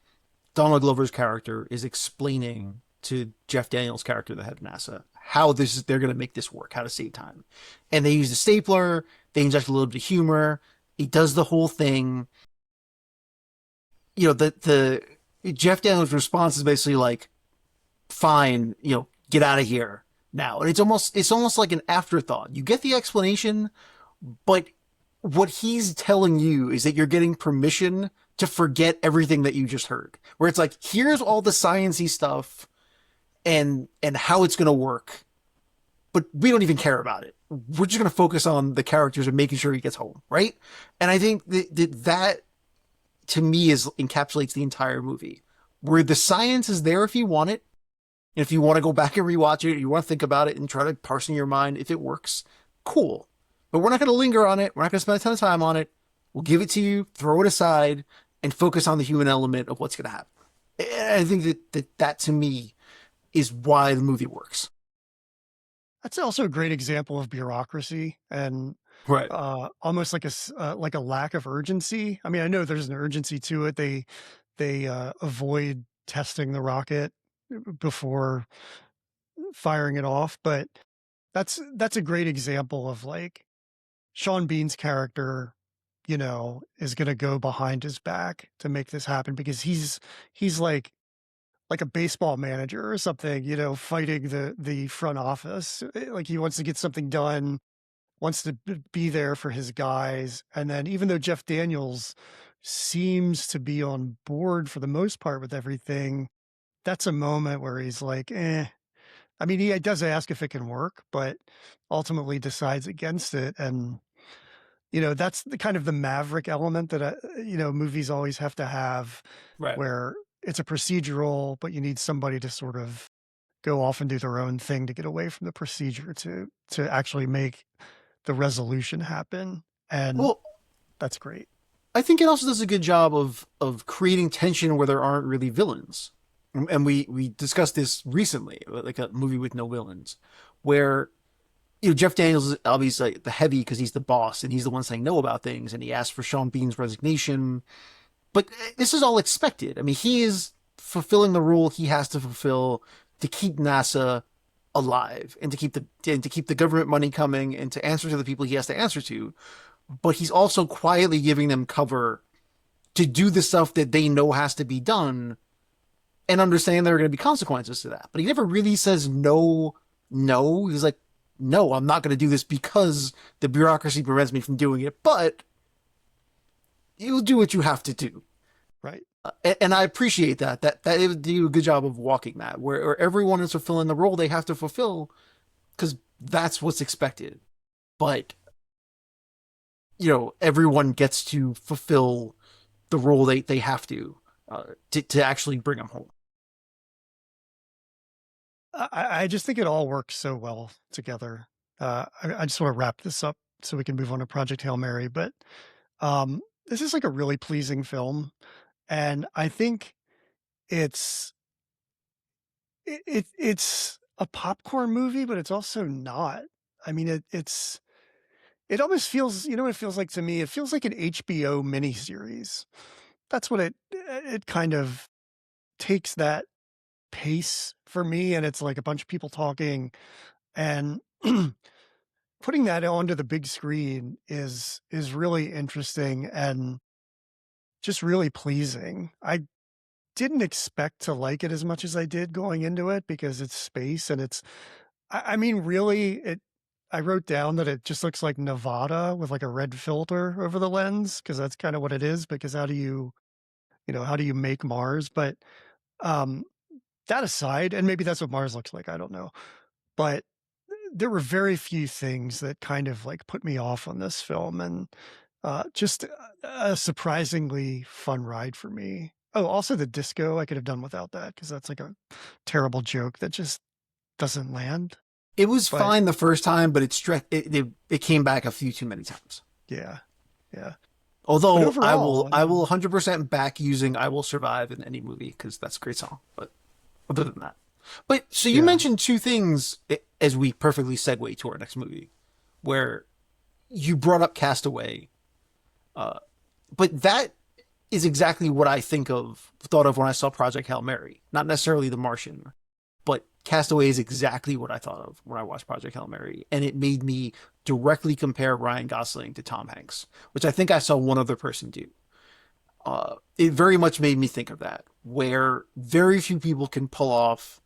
Donald Glover's character is explaining to Jeff Daniels' character, the head of NASA, how they're going to make this work, how to save time, and they use the stapler. They inject a little bit of humor. He does the whole thing. The Jeff Daniels' response is basically like, "Fine, get out of here now." And it's almost like an afterthought. You get the explanation, but what he's telling you is that you're getting permission to forget everything that you just heard. Where it's like, here's all the sciencey stuff and how it's going to work, but we don't even care about it. We're just going to focus on the characters and making sure he gets home, right? And I think that to me is encapsulates the entire movie, where the science is there if you want it, and if you want to go back and rewatch it, you want to think about it and try to parse in your mind if it works, cool. But we're not going to linger on it. We're not going to spend a ton of time on it. We'll give it to you, throw it aside, and focus on the human element of what's going to happen. And I think that to me is why the movie works. That's also a great example of bureaucracy and Right. almost like a lack of urgency. I mean, I know there's an urgency to it. They avoid testing the rocket before firing it off, but that's a great example of like Sean Bean's character, is going to go behind his back to make this happen because he's like a baseball manager or something, fighting the front office. Like he wants to get something done, wants to be there for his guys. And then even though Jeff Daniels seems to be on board for the most part with everything, that's a moment where he's like, eh. I mean, he does ask if it can work, but ultimately decides against it. And, that's the kind of the maverick element that, movies always have to have Right. where it's a procedural, but you need somebody to sort of go off and do their own thing to get away from the procedure to actually make the resolution happen. And Well, that's great. I think it also does a good job of creating tension where there aren't really villains. and we discussed this recently, like a movie with no villains, where Jeff Daniels is obviously like the heavy because he's the boss and he's the one saying no about things, and he asked for Sean Bean's resignation. But this is all expected. I mean, he is fulfilling the role he has to fulfill to keep NASA alive and to keep the government money coming and to answer to the people he has to answer to. But he's also quietly giving them cover to do the stuff that they know has to be done and understand there are going to be consequences to that. But he never really says no, no. He's like, no, I'm not going to do this because the bureaucracy prevents me from doing it, but you'll do what you have to do. Right. And I appreciate that they do a good job of walking that, where everyone is fulfilling the role they have to fulfill because that's what's expected. But, everyone gets to fulfill the role they have to actually bring them home. I just think it all works so well together. I just want to wrap this up so we can move on to Project Hail Mary. But this is like a really pleasing film, and I think it's it's a popcorn movie, but it's also not. I mean, it almost feels, what it feels like to me? It feels like an HBO miniseries. That's what it kind of takes that pace for me, and it's like a bunch of people talking, and putting that onto the big screen is really interesting and just really pleasing. I didn't expect to like it as much as I did going into it because it's space and I mean, really, I wrote down that it just looks like Nevada with like a red filter over the lens because that's kind of what it is. Because how do you make Mars? But um, that aside, and maybe that's what Mars looks like. I don't know, but there were very few things that kind of like put me off on this film, and just a surprisingly fun ride for me. Oh, also the disco, I could have done without that because that's like a terrible joke that just doesn't land. It was But fine the first time, but it came back a few too many times. yeah, yeah. But Although overall, I will 100% back using "I Will Survive" in any movie because that's a great song. But other than that, but so you yeah, mentioned two things as we perfectly segue to our next movie, where you brought up Castaway, but that is exactly what I thought of when I saw Project Hail Mary. Not necessarily The Martian, but Castaway is exactly what I thought of when I watched Project Hail Mary, and it made me directly compare Ryan Gosling to Tom Hanks, which I think I saw one other person do. It very much made me think of that, where very few people can pull off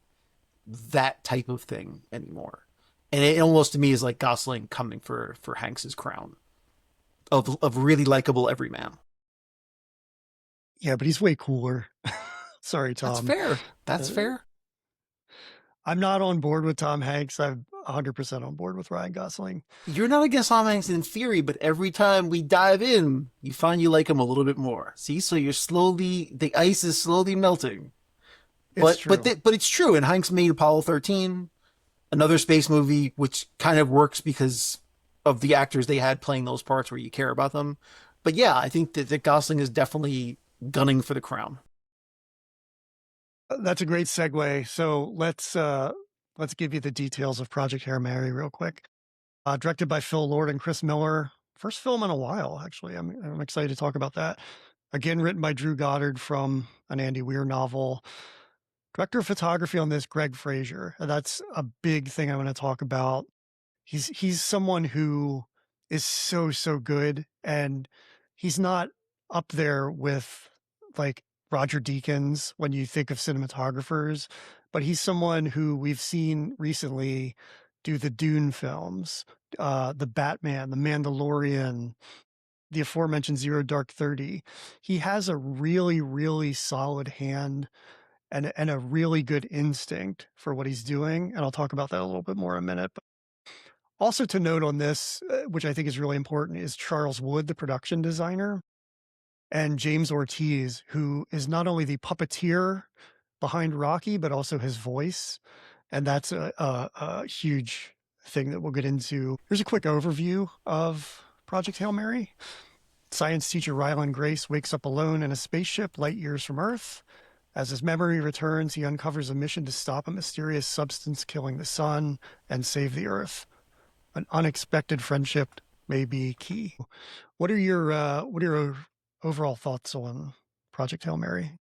that type of thing anymore, and it almost to me is like Gosling coming for Hanks's crown of really likable everyman. yeah. But he's way cooler. Sorry, That's Tom. fair. That's Uh, fair. I'm not on board with Tom Hanks. I'm 100% on board with Ryan Gosling. You're not against Tom Hanks in theory, but every time we dive in, you find you like him a little bit more. See, so the ice is slowly melting. It's true. But it's true. And Hanks made Apollo 13, another space movie, which kind of works because of the actors they had playing those parts where you care about them. But yeah, I think that Gosling is definitely gunning for the crown. That's a great segue. So let's give you the details of Project Hail Mary real quick. Directed by Phil Lord and Chris Miller. First film in a while, actually. I'm excited to talk about that. Again, written by Drew Goddard from an Andy Weir novel. Director of photography on this, Greg Fraser. That's a big thing I want to talk about. He's someone who is so good, and he's not up there with like Roger Deakins when you think of cinematographers, but he's someone who we've seen recently do the Dune films, the Batman, the Mandalorian, the aforementioned Zero Dark 30. He has a really solid hand and a really good instinct for what he's doing, and I'll talk about that a little bit more in a minute. But also to note on this, which I think is really important, is Charles Wood, the production designer, and James Ortiz, who is not only the puppeteer behind Rocky, but also his voice. And that's a huge thing that we'll get into. Here's a quick overview of Project Hail Mary. Science teacher Ryland Grace wakes up alone in a spaceship light years from Earth As his memory returns, he uncovers a mission to stop a mysterious substance killing the sun and save the Earth. An unexpected friendship may be key. What are your overall thoughts on Project Hail Mary?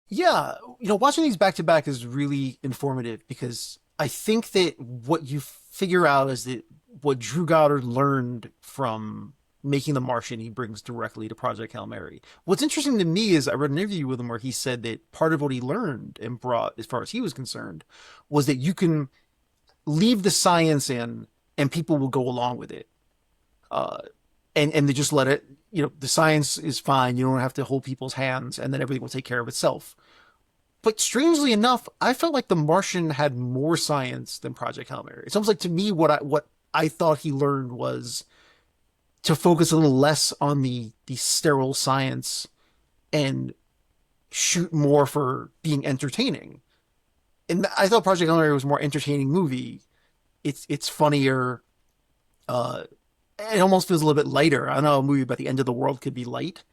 Yeah, watching these back to back is really informative because I think that what you figure out is that what Drew Goddard learned from making The Martian, he brings directly to Project Hail Mary. What's interesting to me is I read an interview with him where he said that part of what he learned and brought, as far as he was concerned, was that you can leave the science in and people will go along with it. Uh, and they just let it, the science is fine. You don't have to hold people's hands and then everything will take care of itself. But strangely enough, I felt like The Martian had more science than Project Hail Mary. It's almost like to me what I thought he learned was to focus a little less on the sterile science and shoot more for being entertaining. And I thought Project Hail Mary was a more entertaining movie. It's funnier. Uh, it almost feels a little bit lighter. I know a movie about the end of the world could be light,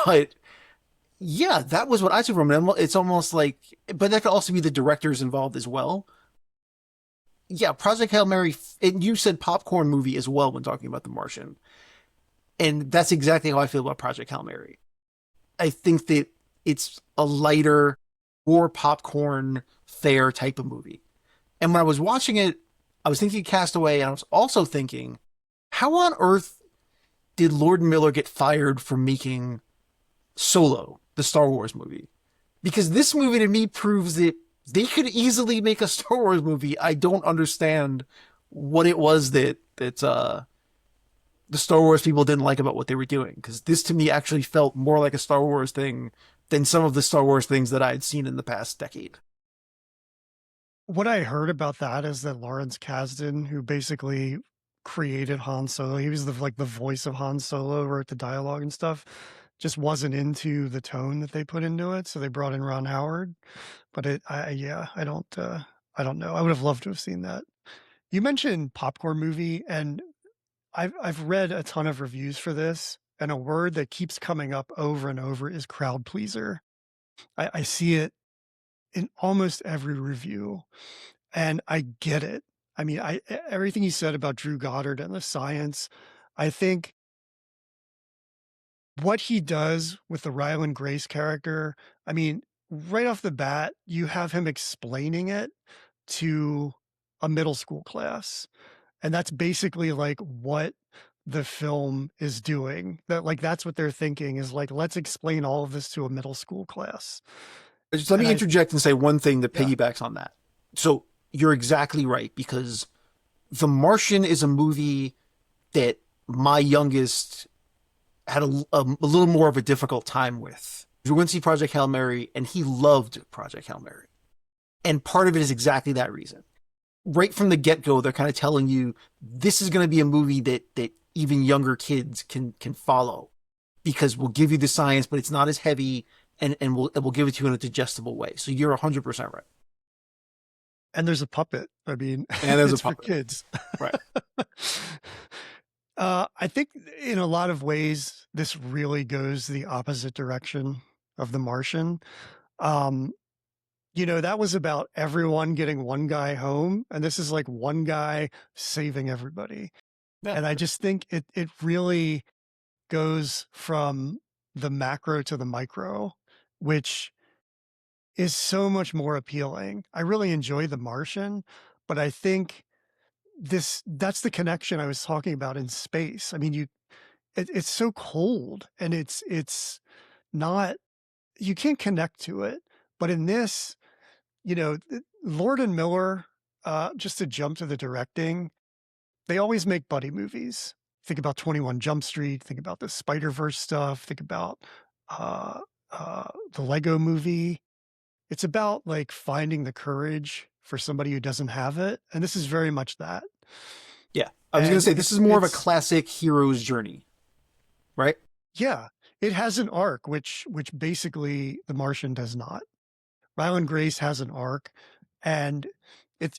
but yeah, that was what I took from it. It's almost like, but that could also be the directors involved as well. Yeah, Project Hail Mary, and you said popcorn movie as well when talking about The Martian. And that's exactly how I feel about Project Hail Mary. I think that it's a lighter, more popcorn fare type of movie. And when I was watching it, I was thinking Castaway, and I was also thinking, how on earth did Lord Miller get fired for making Solo, the Star Wars movie? Because this movie to me proves that they could easily make a Star Wars movie. I don't understand what it was that the Star Wars people didn't like about what they were doing. Because this to me actually felt more like a Star Wars thing than some of the Star Wars things that I had seen in the past decade. What I heard about that is that Lawrence Kasdan, who basically created Han Solo, he was the voice of Han Solo, wrote the dialogue and stuff, just wasn't into the tone that they put into it, so they brought in Ron Howard. But yeah, I don't know. I would have loved to have seen that. You mentioned popcorn movie, and I've read a ton of reviews for this, and a word that keeps coming up over and over is crowd pleaser. I see it in almost every review, and I get it. I mean, everything you said about Drew Goddard and the science, I think what he does with the Ryland Grace character, I mean, right off the bat, you have him explaining it to a middle school class. And that's basically like what the film is doing. That's what they're thinking is like, let's explain all of this to a middle school class. Just let And me interject and say one thing that yeah, piggybacks on that. So you're exactly right, because The Martian is a movie that my youngest had a little more of a difficult time with. We went to see Project Hail Mary, and he loved Project Hail Mary. And part of it is exactly that reason. Right from the get-go, they're kind of telling you this is going to be a movie that even younger kids can follow, because we'll give you the science, but it's not as heavy, and we'll give it to you in a digestible way. So you're 100% right. and there's a puppet. I mean, And there's a it's for puppet. kids. Right. I think in a lot of ways, this really goes the opposite direction of The Martian. Um, that was about everyone getting one guy home, and this is like one guy saving everybody. Yeah. And I just think it really goes from the macro to the micro, which is so much more appealing. I really enjoy The Martian, but I think that's the connection I was talking about in space. I mean, it's so cold, and it's not, you can't connect to it. But in this, Lord and Miller, just to jump to the directing, they always make buddy movies. Think about 21 Jump Street, think about the Spider-Verse stuff, think about uh, the Lego movie. It's about like finding the courage for somebody who doesn't have it. And this is very much that. Yeah. I was going to And say, this is more of a it's, classic hero's journey, right? yeah, it has an arc, which basically The Martian does not. Ryland Grace has an arc, and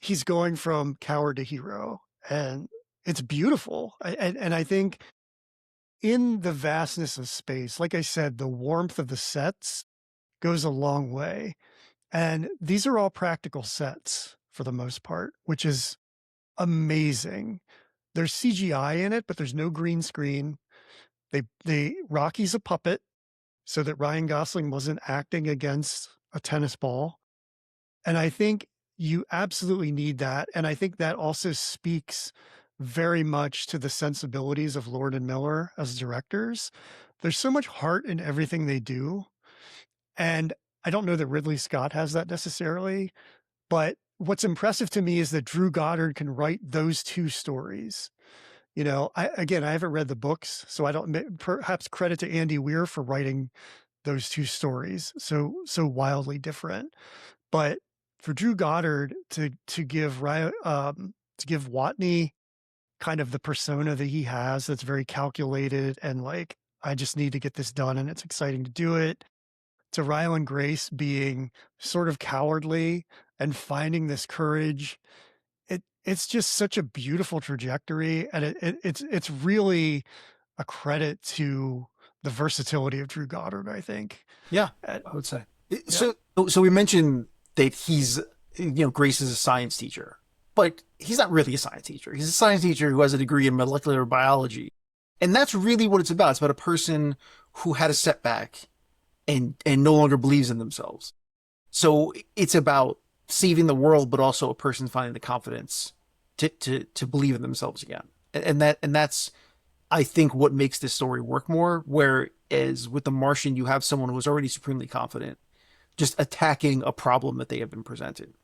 he's going from coward to hero, and it's beautiful. And I think in the vastness of space, like I said, the warmth of the sets, goes a long way. And these are all practical sets for the most part, which is amazing. There's CGI in it, but there's no green screen. They Rocky's a puppet so that Ryan Gosling wasn't acting against a tennis ball. And I think you absolutely need that. And I think that also speaks very much to the sensibilities of Lord and Miller as directors. There's so much heart in everything they do. And I don't know that Ridley Scott has that necessarily, but what's impressive to me is that Drew Goddard can write those two stories. I haven't read the books, so I don't, perhaps credit to Andy Weir for writing those two stories so wildly different. But for Drew Goddard to give Watney kind of the persona that he has, that's very calculated and like, I just need to get this done and it's exciting to do it, to Ryland Grace being sort of cowardly and finding this courage. It's just such a beautiful trajectory, and it's really a credit to the versatility of Drew Goddard, I think. Yeah, And, I would say. yeah, So we mentioned that Grace is a science teacher, but he's not really a science teacher. He's a science teacher who has a degree in molecular biology. And that's really what it's about. It's about a person who had a setback and no longer believes in themselves. So it's about saving the world, but also a person finding the confidence to believe in themselves again. And that's, I think, what makes this story work more. Whereas with The Martian, you have someone who is already supremely confident, just attacking a problem that they have been presented.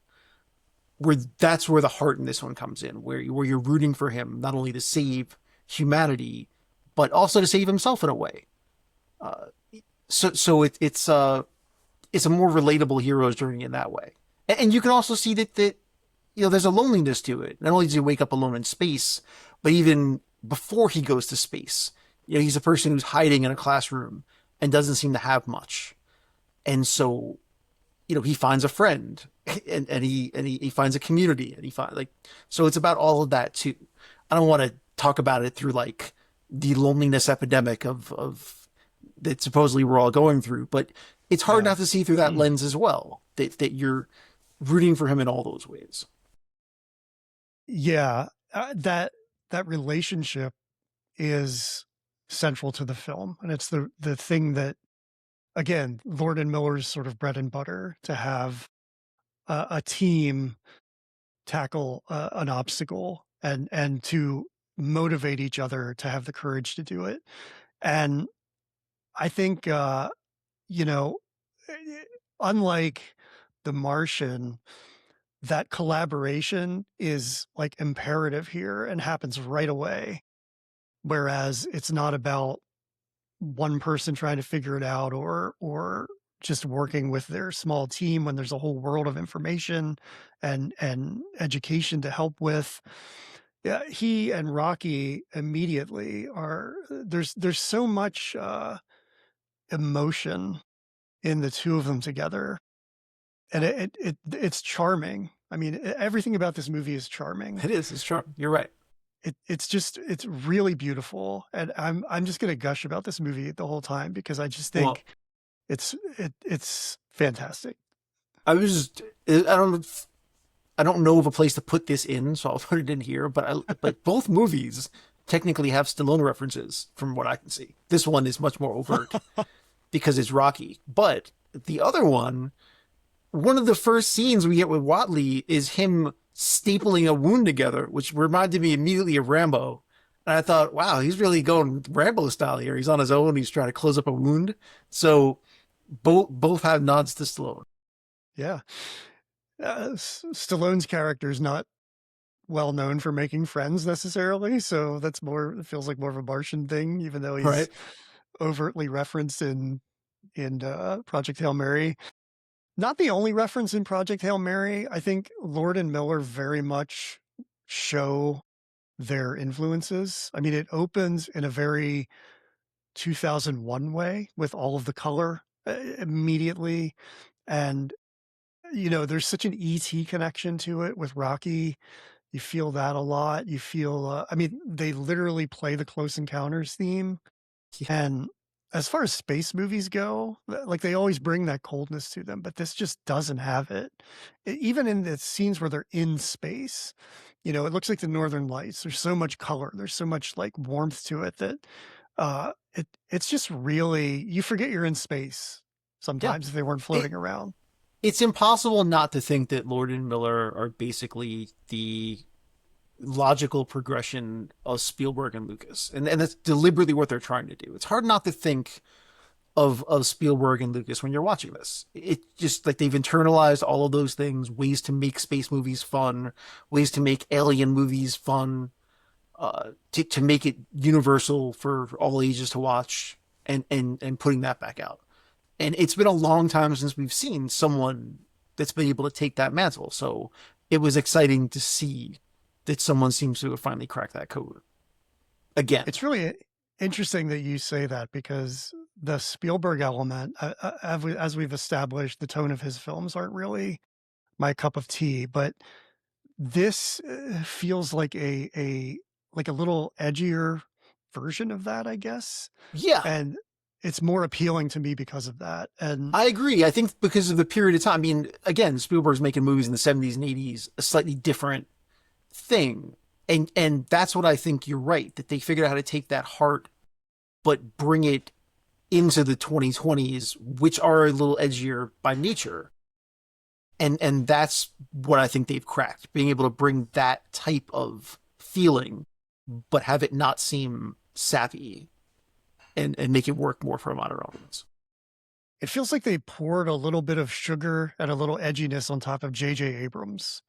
That's where the heart in this one comes in, where you're rooting for him not only to save humanity, but also to save himself in a way. So it's a more relatable hero's journey in that way. And you can also see that there's a loneliness to it. Not only does he wake up alone in space, but even before he goes to space, he's a person who's hiding in a classroom and doesn't seem to have much. And so, he finds a friend and he finds a community, and so it's about all of that too. I don't want to talk about it through like the loneliness epidemic of that supposedly we're all going through, but it's hard not to see through that lens as well, that you're rooting for him in all those ways. Yeah, that relationship is central to the film, and it's the thing that, again, Lord and Miller's sort of bread and butter, to have a team tackle an obstacle and to motivate each other to have the courage to do it. And I think, you know, unlike The Martian, that collaboration is like imperative here and happens right away. Whereas it's not about one person trying to figure it out or just working with their small team when there's a whole world of information and education to help with. Yeah, he and Rocky immediately are there's so much emotion in the two of them together, and it's charming. I mean, everything about this movie is charming. It is. It's true. You're right. It's really beautiful, and I'm just gonna gush about this movie the whole time because I just Well, think it's fantastic. I was, I don't know of a place to put this in, so I'll put it in here. But both movies technically have Stallone references, from what I can see. This one is much more overt because it's Rocky, but the other one of the first scenes we get with Watley is him stapling a wound together, which reminded me immediately of Rambo. And I thought, wow, he's really going Rambo style here. He's on his own. He's trying to close up a wound. So both have nods to Stallone. Yeah, Stallone's character is not well known for making friends necessarily, so that's more. It feels like more of a Martian thing, even though he's Right. overtly referenced in Project Hail Mary. Not the only reference in Project Hail Mary. I think Lord and Miller very much show their influences. I mean, it opens in a very 2001 way with all of the color immediately. And, there's such an ET connection to it with Rocky. You feel that a lot. You feel, I mean, they literally play the Close Encounters theme. And as far as space movies go, like they always bring that coldness to them, but this just doesn't have it. Even in the scenes where they're in space, it looks like the Northern Lights. There's so much color. There's so much like warmth to it that it's just really you forget you're in space Yeah. sometimes if they weren't It floating around. it's impossible not to think that Lord and Miller are basically the logical progression of Spielberg and Lucas. And that's deliberately what they're trying to do. It's hard not to think of Spielberg and Lucas when you're watching this. It's just like they've internalized all of those things, ways to make space movies fun, ways to make alien movies fun, to make it universal for all ages to watch, and putting that back out. And it's been a long time since we've seen someone that's been able to take that mantle. So it was exciting to see that someone seems to have finally cracked that code again. It's really interesting that you say that because the Spielberg element, as we've established, the tone of his films aren't really my cup of tea, but this feels like a little edgier version of that, I guess. Yeah, And it's more appealing to me because of that. And I agree. I think because of the period of time. I mean, again, Spielberg's making movies in the 70s and 80s, a slightly different thing. And that's what I think you're right, that they figured out how to take that heart but bring it into the 2020s, which are a little edgier by nature. And that's what I think they've cracked, being able to bring that type of feeling, but have it not seem sappy and make it work more for a modern audience. it feels like they poured a little bit of sugar and a little edginess on top of J.J. Abrams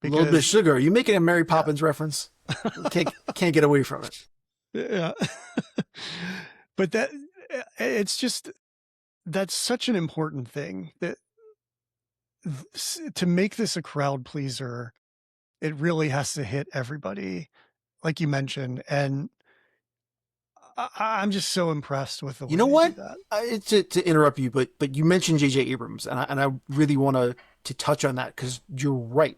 A little bit of because, sugar. Are you making a Mary yeah, Poppins reference? Can't get away from it. yeah. But it's just, that's such an important thing that to make this a crowd pleaser, it really has to hit everybody, like you mentioned. And I'm just so impressed with the You way know they do what? that. To interrupt you, but you mentioned J.J. Abrams, and I really want to touch on that because you're right.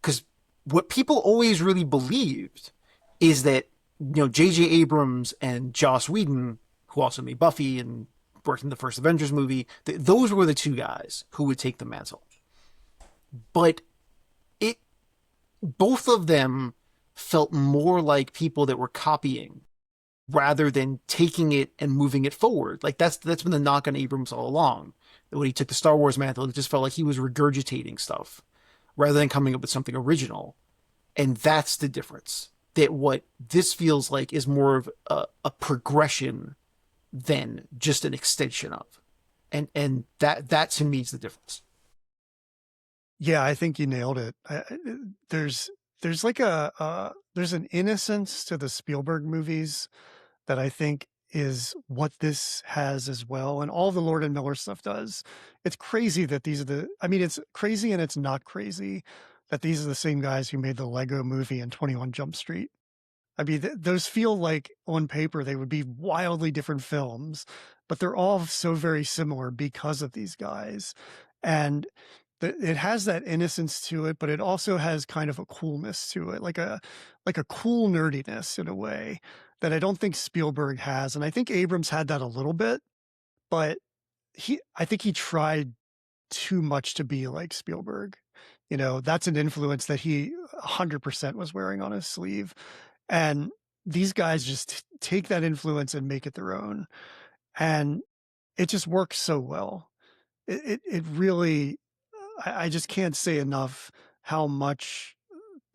Because what people always really believed is that J.J. Abrams and Joss Whedon, who also made Buffy and worked in the first Avengers movie, those were the two guys who would take the mantle. But it both of them felt more like people that were copying rather than taking it and moving it forward. Like that's been the knock on Abrams all along. When he took the Star Wars mantle, it just felt like he was regurgitating stuff rather than coming up with something original. And that's the difference. That what this feels like is more of a progression than just an extension of. And that to me is the difference. Yeah, I think you nailed it. There's there's like there's an innocence to the Spielberg movies that I think is what this has as well, and all the Lord and Miller stuff does. It's crazy that I mean, it's crazy and it's not crazy that these are the same guys who made the Lego movie and 21 Jump Street. I mean, those feel like on paper they would be wildly different films, but they're all so very similar because of these guys. And it has that innocence to it, but it also has kind of a coolness to it, like a cool nerdiness in a way that I don't think Spielberg has. And I think Abrams had that a little bit, but I think he tried too much to be like Spielberg. That's an influence that he 100% was wearing on his sleeve. And these guys just take that influence and make it their own. And it just works so well. It really, I just can't say enough how much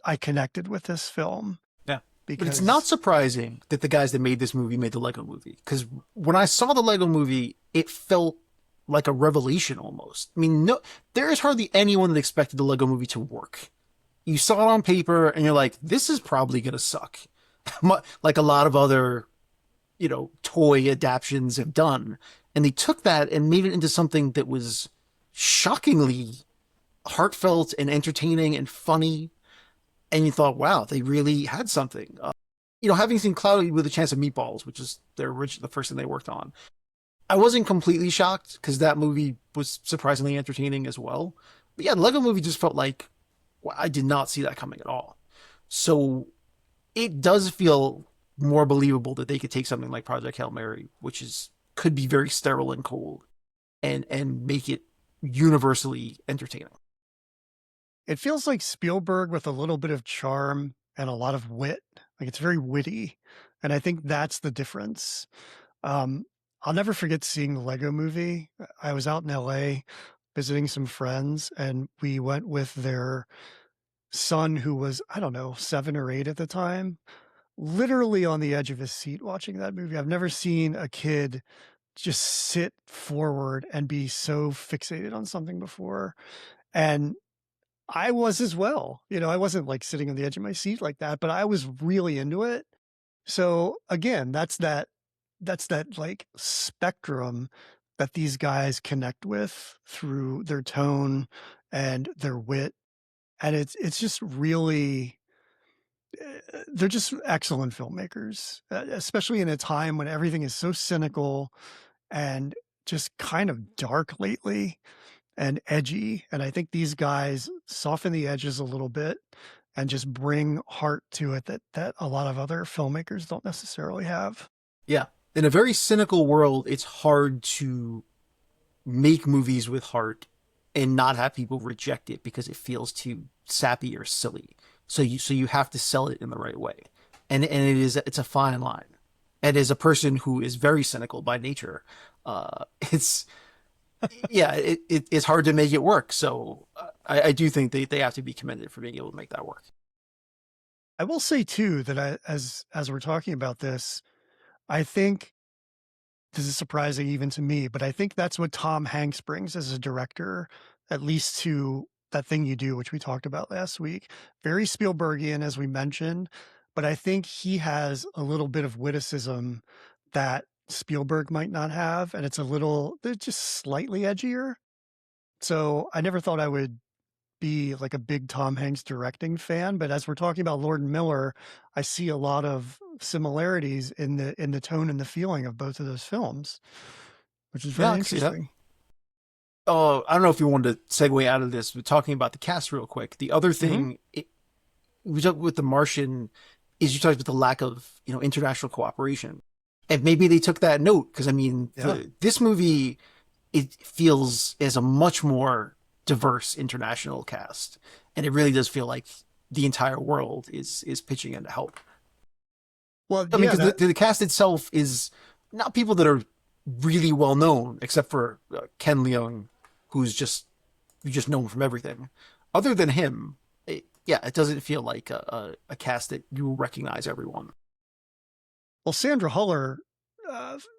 I connected with this film Yeah. But it's not because surprising that the guys that made this movie made the Lego movie. Because when I saw the Lego movie, it felt like a revelation almost. I mean, no, there is hardly anyone that expected the Lego movie to work. You saw it on paper and you're like, this is probably going to suck. Like a lot of other, toy adaptations have done. And they took that and made it into something that was shockingly heartfelt and entertaining and funny. And you thought, wow, they really had something. Having seen Cloudy with a Chance of Meatballs, which is the first thing they worked on, I wasn't completely shocked because that movie was surprisingly entertaining as well. But yeah, the Lego movie just felt like I did not see that coming at all. So it does feel more believable that they could take something like Project Hail Mary, which is could be very sterile and cold and make it universally entertaining. It feels like Spielberg with a little bit of charm and a lot of wit. Like it's very witty. And I think that's the difference. Um, I'll never forget seeing the Lego movie. I was out in LA visiting some friends and we went with their son who was, I don't know, 7 or 8 at the time, literally on the edge of his seat watching that movie. I've never seen a kid just sit forward and be so fixated on something before. And I was as well. I wasn't like sitting on the edge of my seat like that, but I was really into it. So again, that's that like spectrum that these guys connect with through their tone and their wit. And it's just really they're just excellent filmmakers, especially in a time when everything is so cynical and just kind of dark lately and edgy. And I think these guys soften the edges a little bit and just bring heart to it that a lot of other filmmakers don't necessarily have. Yeah. In a very cynical world, it's hard to make movies with heart and not have people reject it because it feels too sappy or silly. So you have to sell it in the right way. And it's a fine line. And as a person who is very cynical by nature, it's yeah, it's hard to make it work. So I do think they have to be commended for being able to make that work. I will say too that as we're talking about this, I think this is surprising even to me, but I think that's what Tom Hanks brings as a director, at least to That Thing You Do, which we talked about last week. Very Spielbergian, as we mentioned, but I think he has a little bit of witticism that Spielberg might not have, and they're just slightly edgier. So I never thought I would be like a big Tom Hanks directing fan, but as we're talking about Lord and Miller, I see a lot of similarities in the tone and the feeling of both of those films, which is Yeah, very I can see that. interesting. Oh, I don't know if you wanted to segue out of this, but talking about the cast real quick. The other Hmm. thing we talked with the Martian is you talked about the lack of international cooperation, and maybe they took that note because I mean Yeah. this movie it feels as a much more diverse international cast, and it really does feel like the entire world is pitching in to help. Well, I mean, yeah, because the cast itself is not people that are really well known, except for Ken Leung, who's just you just know him from everything. Other than him, yeah, it doesn't feel like a cast that you recognize everyone. well, Sandra Huller,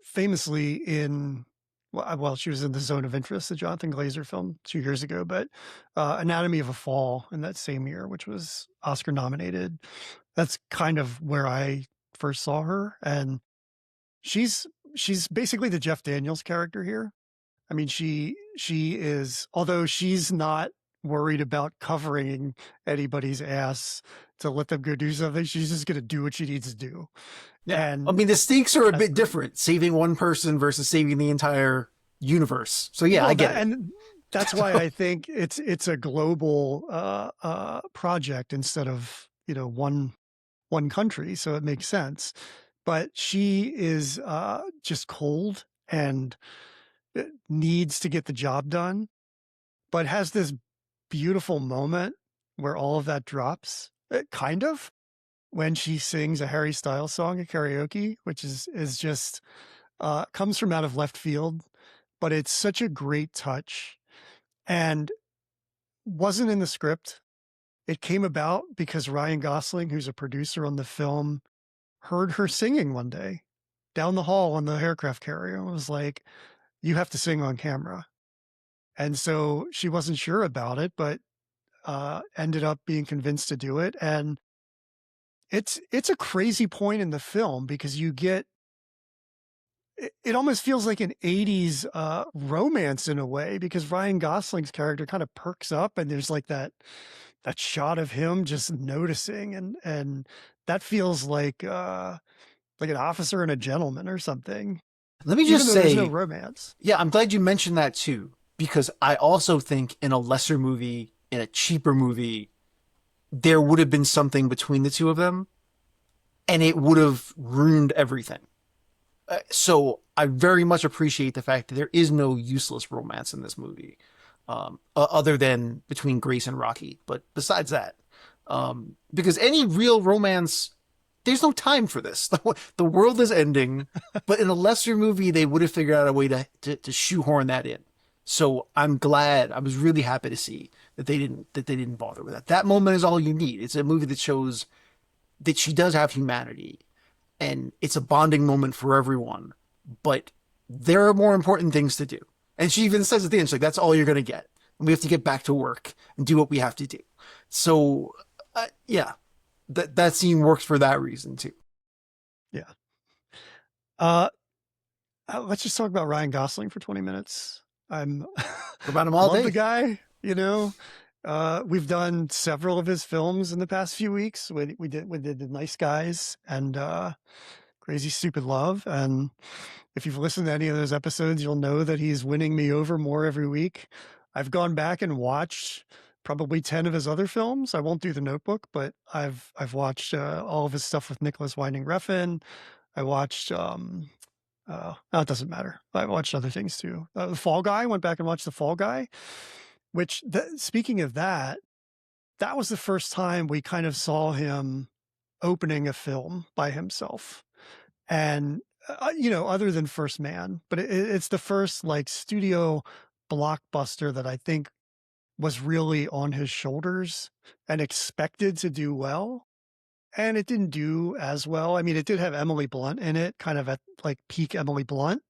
famously she was in The Zone of Interest, the Jonathan Glazer film 2 years ago, but Anatomy of a Fall in that same year, which was Oscar nominated. That's kind of where I first saw her, and she's she's basically the Jeff Daniels character here. I mean, she is, although she's not worried about covering anybody's ass to let them go do something. She's just going to do what she needs to do. Yeah, I And mean the stakes are a that's bit great. different, saving one person versus saving the entire universe. So yeah, I Well, get it. that's why I think it's a global project instead of one country, so it makes sense. But she is just cold and needs to get the job done, but has this beautiful moment where all of that drops, kind of, when she sings a Harry Styles song at karaoke, which is just comes from out of left field, but it's such a great touch and wasn't in the script. It came about because Ryan Gosling, who's a producer on the film, heard her singing one day down the hall on the aircraft carrier and was like, "You have to sing on camera." And so she wasn't sure about it, but ended up being convinced to do it. And it's a crazy point in the film because it almost feels like an 80s romance in a way, because Ryan Gosling's character kind of perks up and there's like that shot of him just noticing, and that feels like an officer and a gentleman or something, Let me even just though there's no say, romance. yeah, I'm glad you mentioned that too, because I also think in a lesser movie, in a cheaper movie, there would have been something between the two of them, and it would have ruined everything. So I very much appreciate the fact that there is no useless romance in this movie, other than between Grace and Rocky. But besides that, because any real romance, there's no time for this. The world is ending, but in a lesser movie, they would have figured out a way to shoehorn that in. So I'm glad. I was really happy to see that they didn't bother with that. That moment is all you need. It's a movie that shows that she does have humanity, and it's a bonding moment for everyone. But there are more important things to do. And she even says at the end, she's like, "That's all you're gonna get. And we have to get back to work and do what we have to do." So, yeah, that scene works for that reason too. Yeah. Uh, let's just talk about Ryan Gosling for 20 minutes. I'm About him all love the day. guy, you know. We've done several of his films in the past few weeks. We did The Nice Guys and Crazy Stupid Love. And if you've listened to any of those episodes, you'll know that he's winning me over more every week. I've gone back and watched probably 10 of his other films. I won't do The Notebook, but I've watched all of his stuff with Nicholas Winding Refn. I watched no, it doesn't matter. I watched other things too. The Fall Guy, went back and watched The Fall Guy, which speaking of that, that was the first time we kind of saw him opening a film by himself. And, other than First Man, but it's the first like studio blockbuster that I think was really on his shoulders and expected to do well. And it didn't do as well. I mean, it did have Emily Blunt in it, kind of at like peak Emily Blunt.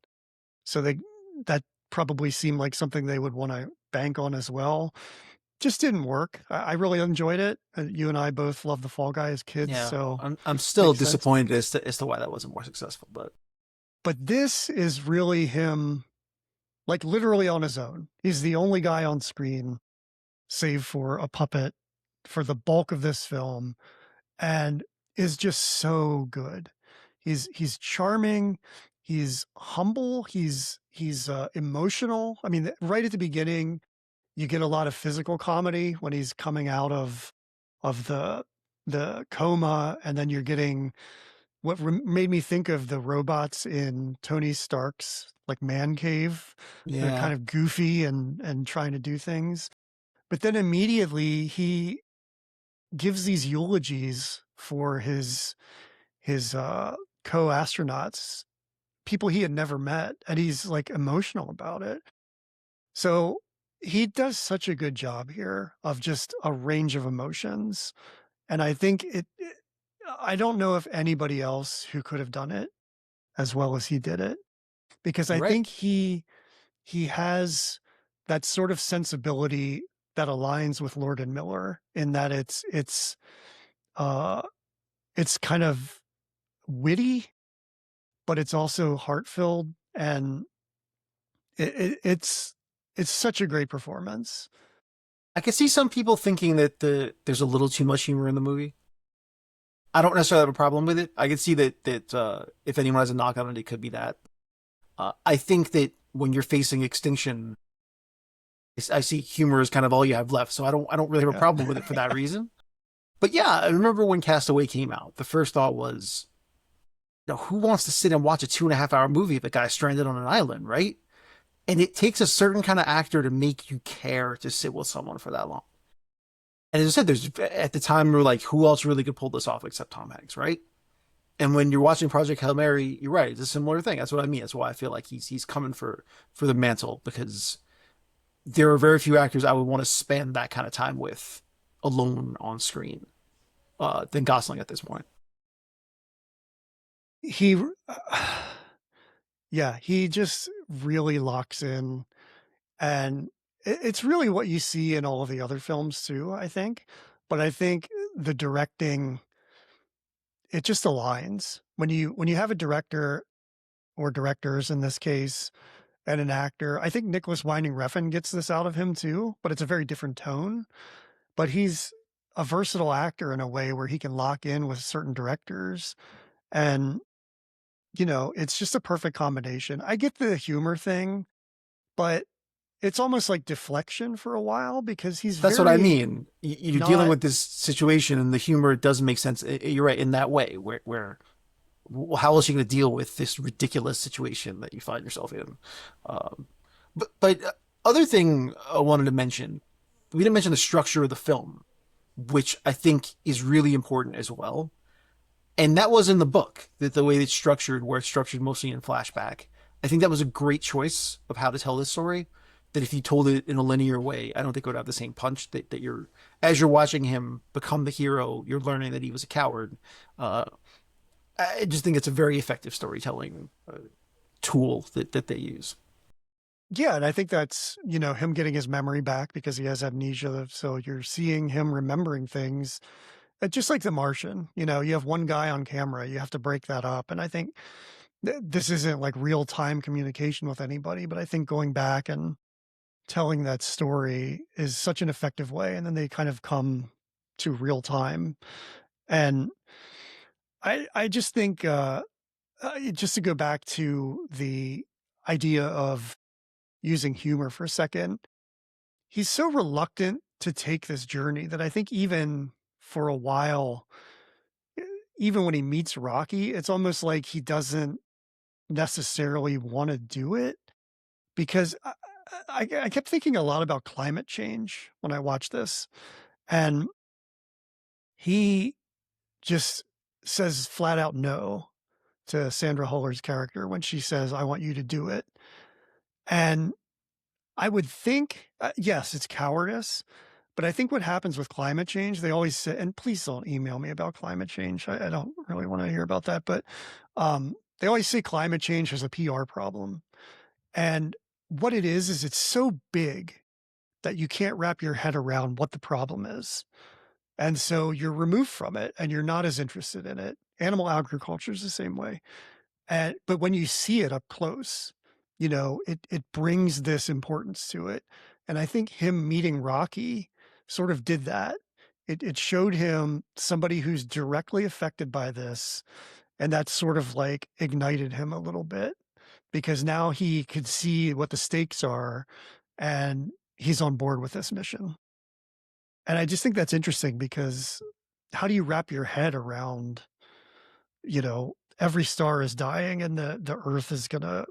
So that probably seemed like something they would want to bank on as well. Just didn't work. I really enjoyed it. You and I both love The Fall Guy as kids, Yeah, so I'm still makes sense. disappointed as to why that wasn't more successful. But But this is really him, like literally on his own. He's the only guy on screen, save for a puppet, for the bulk of this film, and is just so good. He's charming, he's humble, he's emotional. I mean, right at the beginning, you get a lot of physical comedy when he's coming out of the coma, and then you're getting what made me think of the robots in Tony Stark's like man cave. They're yeah, kind of goofy and trying to do things. But then immediately he gives these eulogies for his co-astronauts, people he had never met, and he's like emotional about it. So he does such a good job here of just a range of emotions. And I think I don't know if anybody else who could have done it as well as he did it, because you're I right. think he has that sort of sensibility that aligns with Lord and Miller in that uh it's kind of witty, but it's also heart-filled, and it's such a great performance. I can see some people thinking that there's a little too much humor in the movie. I don't necessarily have a problem with it. I can see that if anyone has a knock on it, it could be that. I think that when you're facing extinction, I see humor as kind of all you have left. So I don't really have a Yeah. problem with it for that reason. But yeah, I remember when Castaway came out. The first thought was, who wants to sit and watch a 2.5 hour movie of a guy stranded on an island, right? And it takes a certain kind of actor to make you care to sit with someone for that long. And as I said, there's at the time we are like, who else really could pull this off except Tom Hanks, right? And when you're watching Project Hail Mary, you're right. It's a similar thing. That's what I mean. That's why I feel like he's coming for the mantle, because there are very few actors I would want to spend that kind of time with alone on screen than Gosling at this point. He yeah, he just really locks in, and it's really what you see in all of the other films too, I think. But I think the directing, it just aligns when you have a director or directors in this case and an actor. I think Nicholas Winding Refn gets this out of him too, but it's a very different tone. But he's a versatile actor in a way where he can lock in with certain directors, and it's just a perfect combination. I get the humor thing, but it's almost like deflection for a while because he's That's what I very mean. You're dealing not. with this situation, and the humor doesn't make sense. You're right in that way, where how else are you going to deal with this ridiculous situation that you find yourself in? Um, but other thing I wanted to mention, we didn't mention the structure of the film, which I think is really important as well. And that was in the book, that the way it's structured, where it's structured mostly in flashback. I think that was a great choice of how to tell this story. That if you told it in a linear way, I don't think it would have the same punch. That you're, as you're watching him become the hero, you're learning that he was a coward. Uh, I just think it's a very effective storytelling tool that they use. Yeah, and I think that's, him getting his memory back because he has amnesia. So you're seeing him remembering things. Just like The Martian, you have one guy on camera, you have to break that up. And I think this isn't like real time communication with anybody, but I think going back and telling that story is such an effective way. And then they kind of come to real time. And I just think, just to go back to the idea of using humor for a second, he's so reluctant to take this journey that I think even for a while, e even when he meets Rocky, it's almost like he doesn't necessarily wanna do it because I kept thinking a lot about climate change when I watched this, and he just says flat out no to Sandra Huller's character when she says, "I want you to do it." And I would think, yes, it's cowardice, but I think what happens with climate change, they always say, and please don't email me about climate change. I don't really want to hear about that, but they always say climate change is a PR problem. And what it is it's so big that you can't wrap your head around what the problem is. And so you're removed from it and you're not as interested in it. Animal agriculture is the same way. And but when you see it up close, it brings this importance to it. And I think him meeting Rocky sort of did that. It showed him somebody who's directly affected by this, and that sort of like ignited him a little bit because now he could see what the stakes are and he's on board with this mission. And I just think that's interesting because how do you wrap your head around, every star is dying and the earth is gonna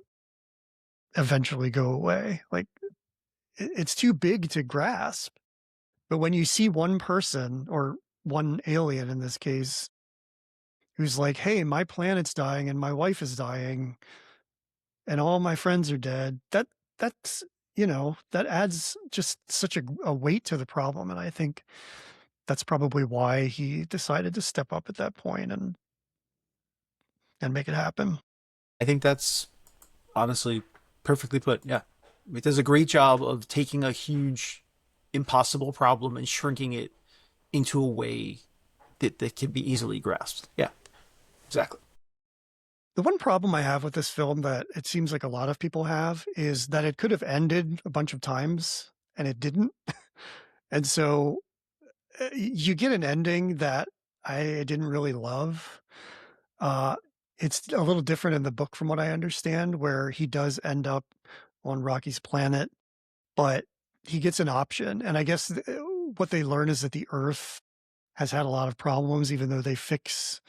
eventually go away. Like it's too big to grasp. But when you see one person or one alien in this case who's like, "Hey, my planet's dying and my wife is dying and all my friends are dead." That's that adds just such a weight to the problem. And I think that's probably why he decided to step up at that point and make it happen. I think that's honestly perfectly put. Yeah, it does a great job of taking a huge, impossible problem and shrinking it into a way that can be easily grasped. Yeah, exactly. The one problem I have with this film that it seems like a lot of people have is that it could have ended a bunch of times and it didn't. And so you get an ending that I didn't really love. Uh, it's a little different in the book from what I understand, where he does end up on Rocky's planet, but he gets an option. And I guess what they learn is that the Earth has had a lot of problems, even though they fix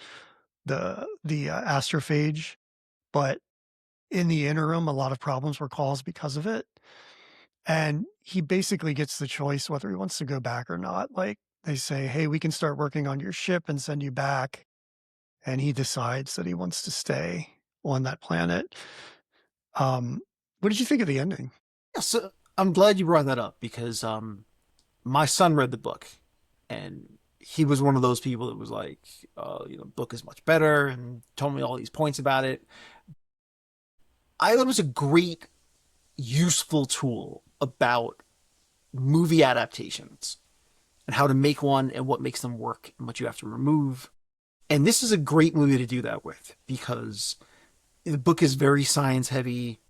the astrophage. But in the interim, a lot of problems were caused because of it. And he basically gets the choice whether he wants to go back or not. Like they say, "Hey, we can start working on your ship and send you back." And he decides that he wants to stay on that planet. Um, what did you think of the ending? Yeah, so I'm glad you brought that up because my son read the book, and he was one of those people that was like, book is much better, and told me all these points about it. I thought it was a great, useful tool about movie adaptations and how to make one and what makes them work and what you have to remove. And this is a great movie to do that with because the book is very science heavy.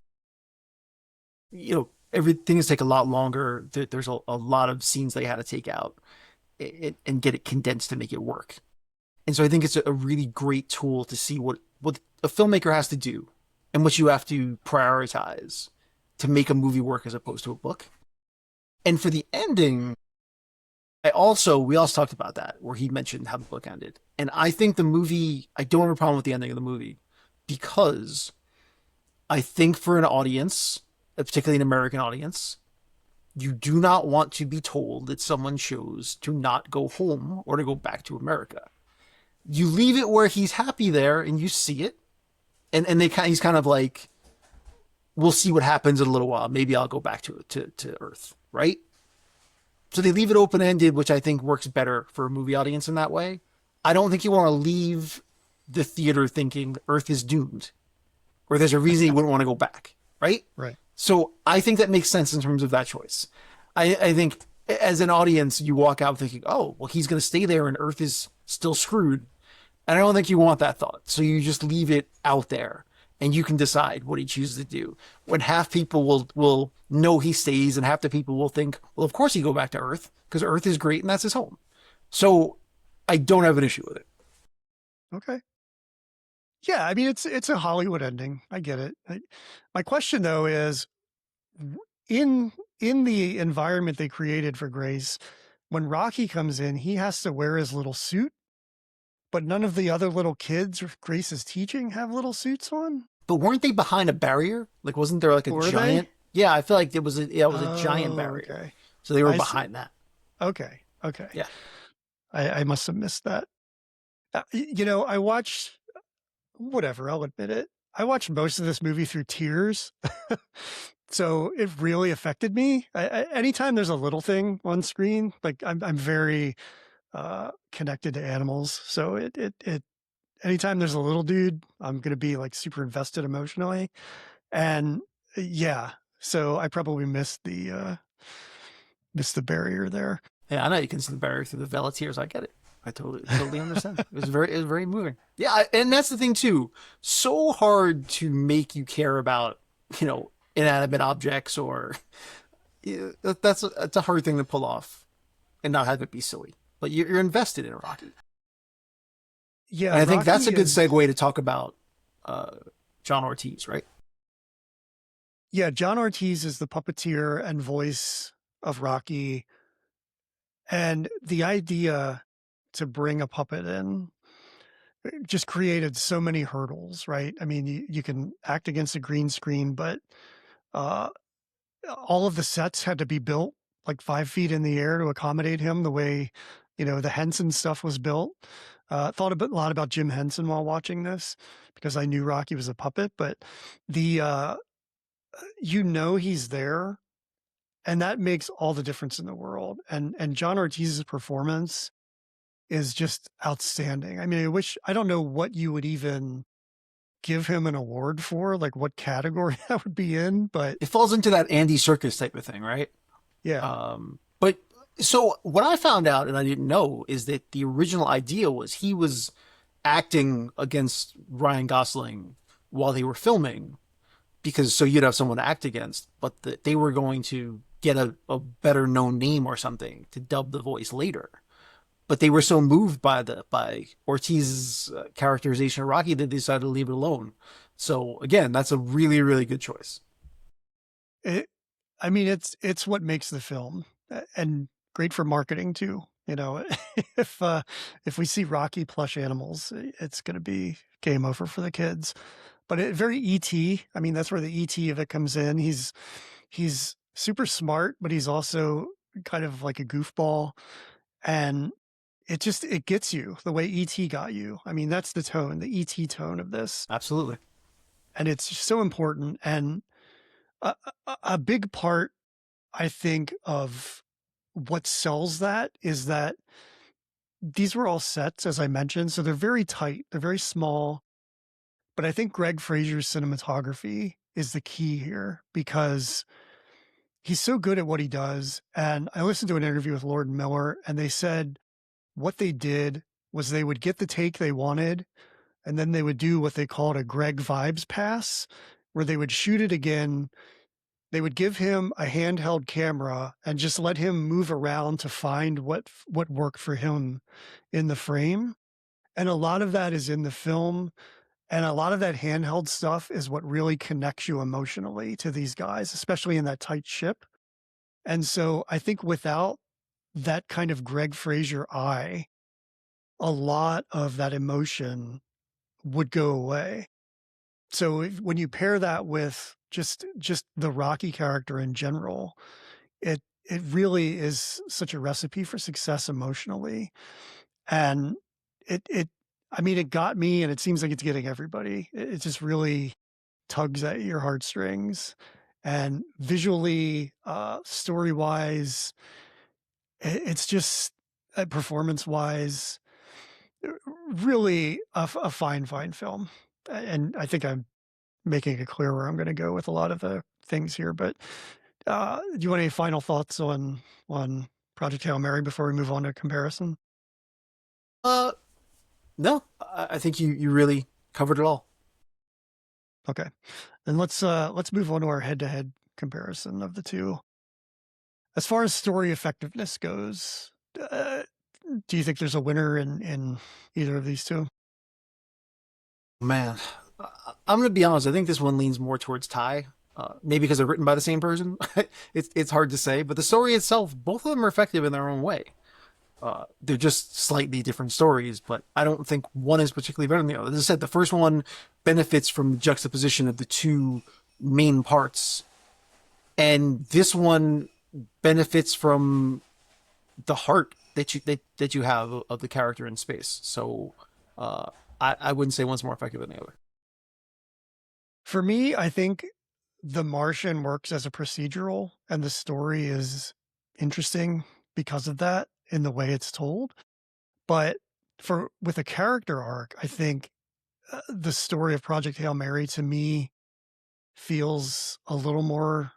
Everything is take a lot longer. There's a lot of scenes they had to take out and get it condensed to make it work. And so I think it's a really great tool to see what a filmmaker has to do and what you have to prioritize to make a movie work as opposed to a book. And for the ending, we also talked about that where he mentioned how the book ended. And I think the movie, I don't have a problem with the ending of the movie because I think for an audience, particularly an American audience, you do not want to be told that someone chose to not go home or to go back to America. You leave it where he's happy there and you see it. And he's kind of like, we'll see what happens in a little while. Maybe I'll go back to Earth, right? So they leave it open ended, which I think works better for a movie audience in that way. I don't think you want to leave the theater thinking Earth is doomed, or there's a reason you wouldn't want to go back, right? Right. So I think that makes sense in terms of that choice. I think as an audience, you walk out thinking, oh, well, he's going to stay there and Earth is still screwed. And I don't think you want that thought. So you just leave it out there and you can decide what he chooses to do. When half people will know he stays and half the people will think, well, of course he go back to Earth because Earth is great and that's his home. So I don't have an issue with it. Okay. Yeah, I mean it's a Hollywood ending. I get it. My question though is in the environment they created for Grace, when Rocky comes in, he has to wear his little suit, but none of the other little kids Grace is teaching have little suits on. But weren't they behind a barrier? Like, wasn't there like a Were giant? they? Yeah, I feel like it was a giant barrier. Okay. So they were behind that. Okay. Okay. Yeah. I must have missed that. I watched, whatever, I'll admit it. I watched most of this movie through tears. So it really affected me. Anytime there's a little thing on screen, like I'm very connected to animals. So it anytime there's a little dude, I'm going to be like super invested emotionally. And yeah, so I probably missed the barrier there. Yeah, I know you can see the barrier through the Vela tears. I get it. I totally understand. It was very moving. Yeah, and that's the thing too. So hard to make you care about, inanimate objects or that's a hard thing to pull off and not have it be silly. But you're invested in Rocky. Yeah, and I think that's a good segue to talk about John Ortiz, right? Yeah, John Ortiz is the puppeteer and voice of Rocky. And the idea to bring a puppet in just created so many hurdles, right? I mean, you can act against a green screen, but all of the sets had to be built like 5 feet in the air to accommodate him the way, the Henson stuff was built. Thought a lot about Jim Henson while watching this because I knew Rocky was a puppet, but he's there. And that makes all the difference in the world. And John Ortiz's performance is just outstanding. I mean, I don't know what you would even give him an award for, like what category that would be in, but it falls into that Andy Serkis type of thing, right? Yeah. But so what I found out, and I didn't know, is that the original idea was he was acting against Ryan Gosling while they were filming, because so you'd have someone to act against, but they were going to get a better known name or something to dub the voice later. But they were so moved by Ortiz's characterization of Rocky that they decided to leave it alone. So again, that's a really, really good choice. It's what makes the film, and great for marketing too. If we see Rocky plush animals, it's going to be game over for the kids. But very E.T. I mean, that's where the E.T. of it comes in. He's super smart, but he's also kind of like a goofball, and it gets you the way E.T. got you. I mean, that's the tone, the E.T. tone of this. Absolutely. And it's so important. And a big part, I think, of what sells that is that these were all sets, as I mentioned. So they're very tight. They're very small. But I think Greg Fraser's cinematography is the key here because he's so good at what he does. And I listened to an interview with Lord Miller, and they said what they did was they would get the take they wanted, and then they would do what they called a Greg vibes pass, where they would shoot it again. They would give him a handheld camera and just let him move around to find what worked for him in the frame. And a lot of that is in the film. And a lot of that handheld stuff is what really connects you emotionally to these guys, especially in that tight ship. And so I think without that kind of Greg Fraser eye, a lot of that emotion would go away. So when you pair that with just the Rocky character in general, it really is such a recipe for success emotionally. And it I mean, it got me and it seems like it's getting everybody. It just really tugs at your heartstrings. And visually, story-wise, it's just performance-wise, really a fine, fine film. And I think I'm making it clear where I'm gonna go with a lot of the things here, but, do you want any final thoughts on Project Hail Mary before we move on to comparison? Uh, no, I think you really covered it all. Okay. Then let's move on to our head-to-head comparison of the 2. As far as story effectiveness goes, do you think there's a winner in either of these 2? Man, I'm gonna be honest. I think this one leans more towards Ty. Maybe because they're written by the same person. It's hard to say, but the story itself, both of them are effective in their own way. They're just slightly different stories, but I don't think one is particularly better than the other. As I said, the first one benefits from the juxtaposition of the two main parts, and this one benefits from the heart that you have of the character in space. So I wouldn't say one's more effective than the other. For me, I think The Martian works as a procedural, and the story is interesting because of that in the way it's told. But for with a character arc, I think the story of Project Hail Mary to me feels a little more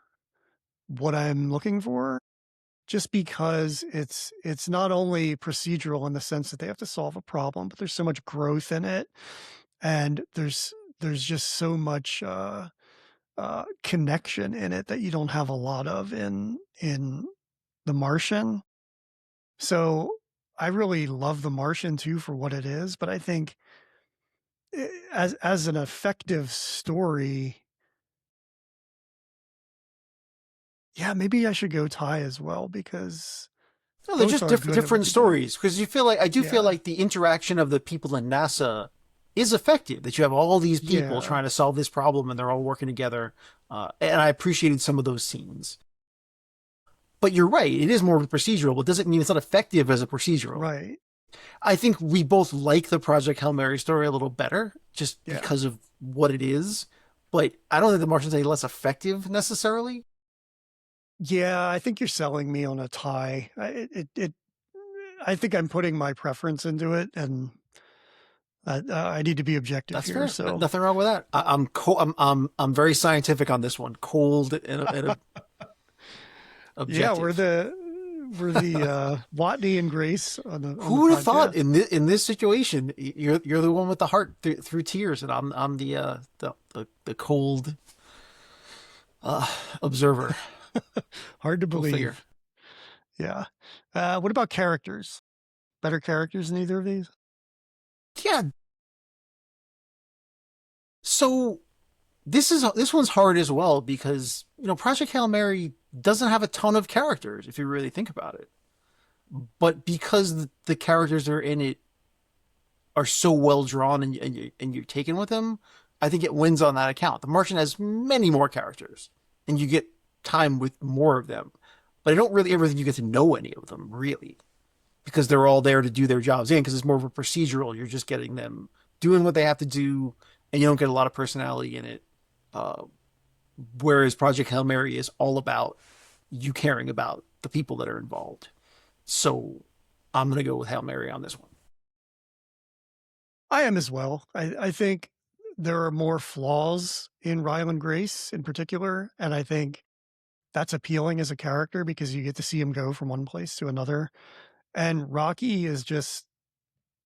what I'm looking for, just because it's not only procedural in the sense that they have to solve a problem, but there's so much growth in it, and there's just so much connection in it that you don't have a lot of in The Martian. So I really love The Martian too for what it is, but I think as an effective story, yeah, maybe I should go Thai as well because No, they're both just are good at what different they do. stories because you feel like I do feel Yeah, like the interaction of the people in NASA is effective. That you have all these people yeah, trying to solve this problem and they're all working together, and I appreciated some of those scenes. But you're right; it is more of a procedural, but doesn't mean it's not effective as a procedural. right. I think we both like the Project Hail Mary story a little better just Yeah, because of what it is. But I don't think the Martian's any less effective necessarily. yeah. I think you're selling me on a Thai. I think I'm putting my preference into it, and I need to be objective That's here. fair. So Nothing wrong with that. I'm very scientific on this one. Cold and yeah, objective. we're the Watney and Grace on the Who would have thought podcast. in this situation you're the one with the heart through tears and I'm the cold uh, observer. Hard to Go figure. believe. Yeah. What about characters? Better characters in either of these? Yeah. So this one's hard as well because Project Hail Mary doesn't have a ton of characters if you really think about it. But because the characters that are in it are so well drawn and you're taken with them, I think it wins on that account. The Martian has many more characters, and you get time with more of them. But I don't really ever think you get to know any of them really, because they're all there to do their jobs. And because it's more of a procedural, you're just getting them doing what they have to do, and you don't get a lot of personality in it. Uh, whereas Project Hail Mary is all about you caring about the people that are involved. So I'm gonna go with Hail Mary on this one. I am as well. I think there are more flaws in Ryland Grace in particular, and I think that's appealing as a character because you get to see him go from one place to another. And Rocky is just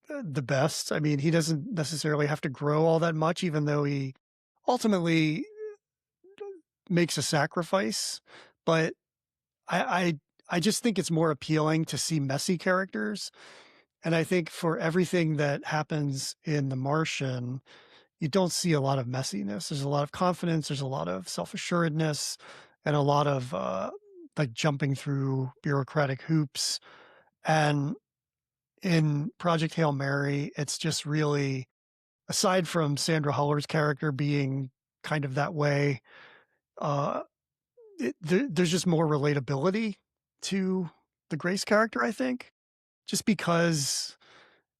the best. I mean, he doesn't necessarily have to grow all that much, even though he ultimately makes a sacrifice. But I, I, I just think it's more appealing to see messy characters. And I think for everything that happens in The Martian, you don't see a lot of messiness. There's a lot of confidence. There's a lot of self assuredness, and a lot of like jumping through bureaucratic hoops. And in Project Hail Mary, it's just really, aside from Sandra Huller's character being kind of that way, uh, there's just more relatability to the Grace character, I think, just because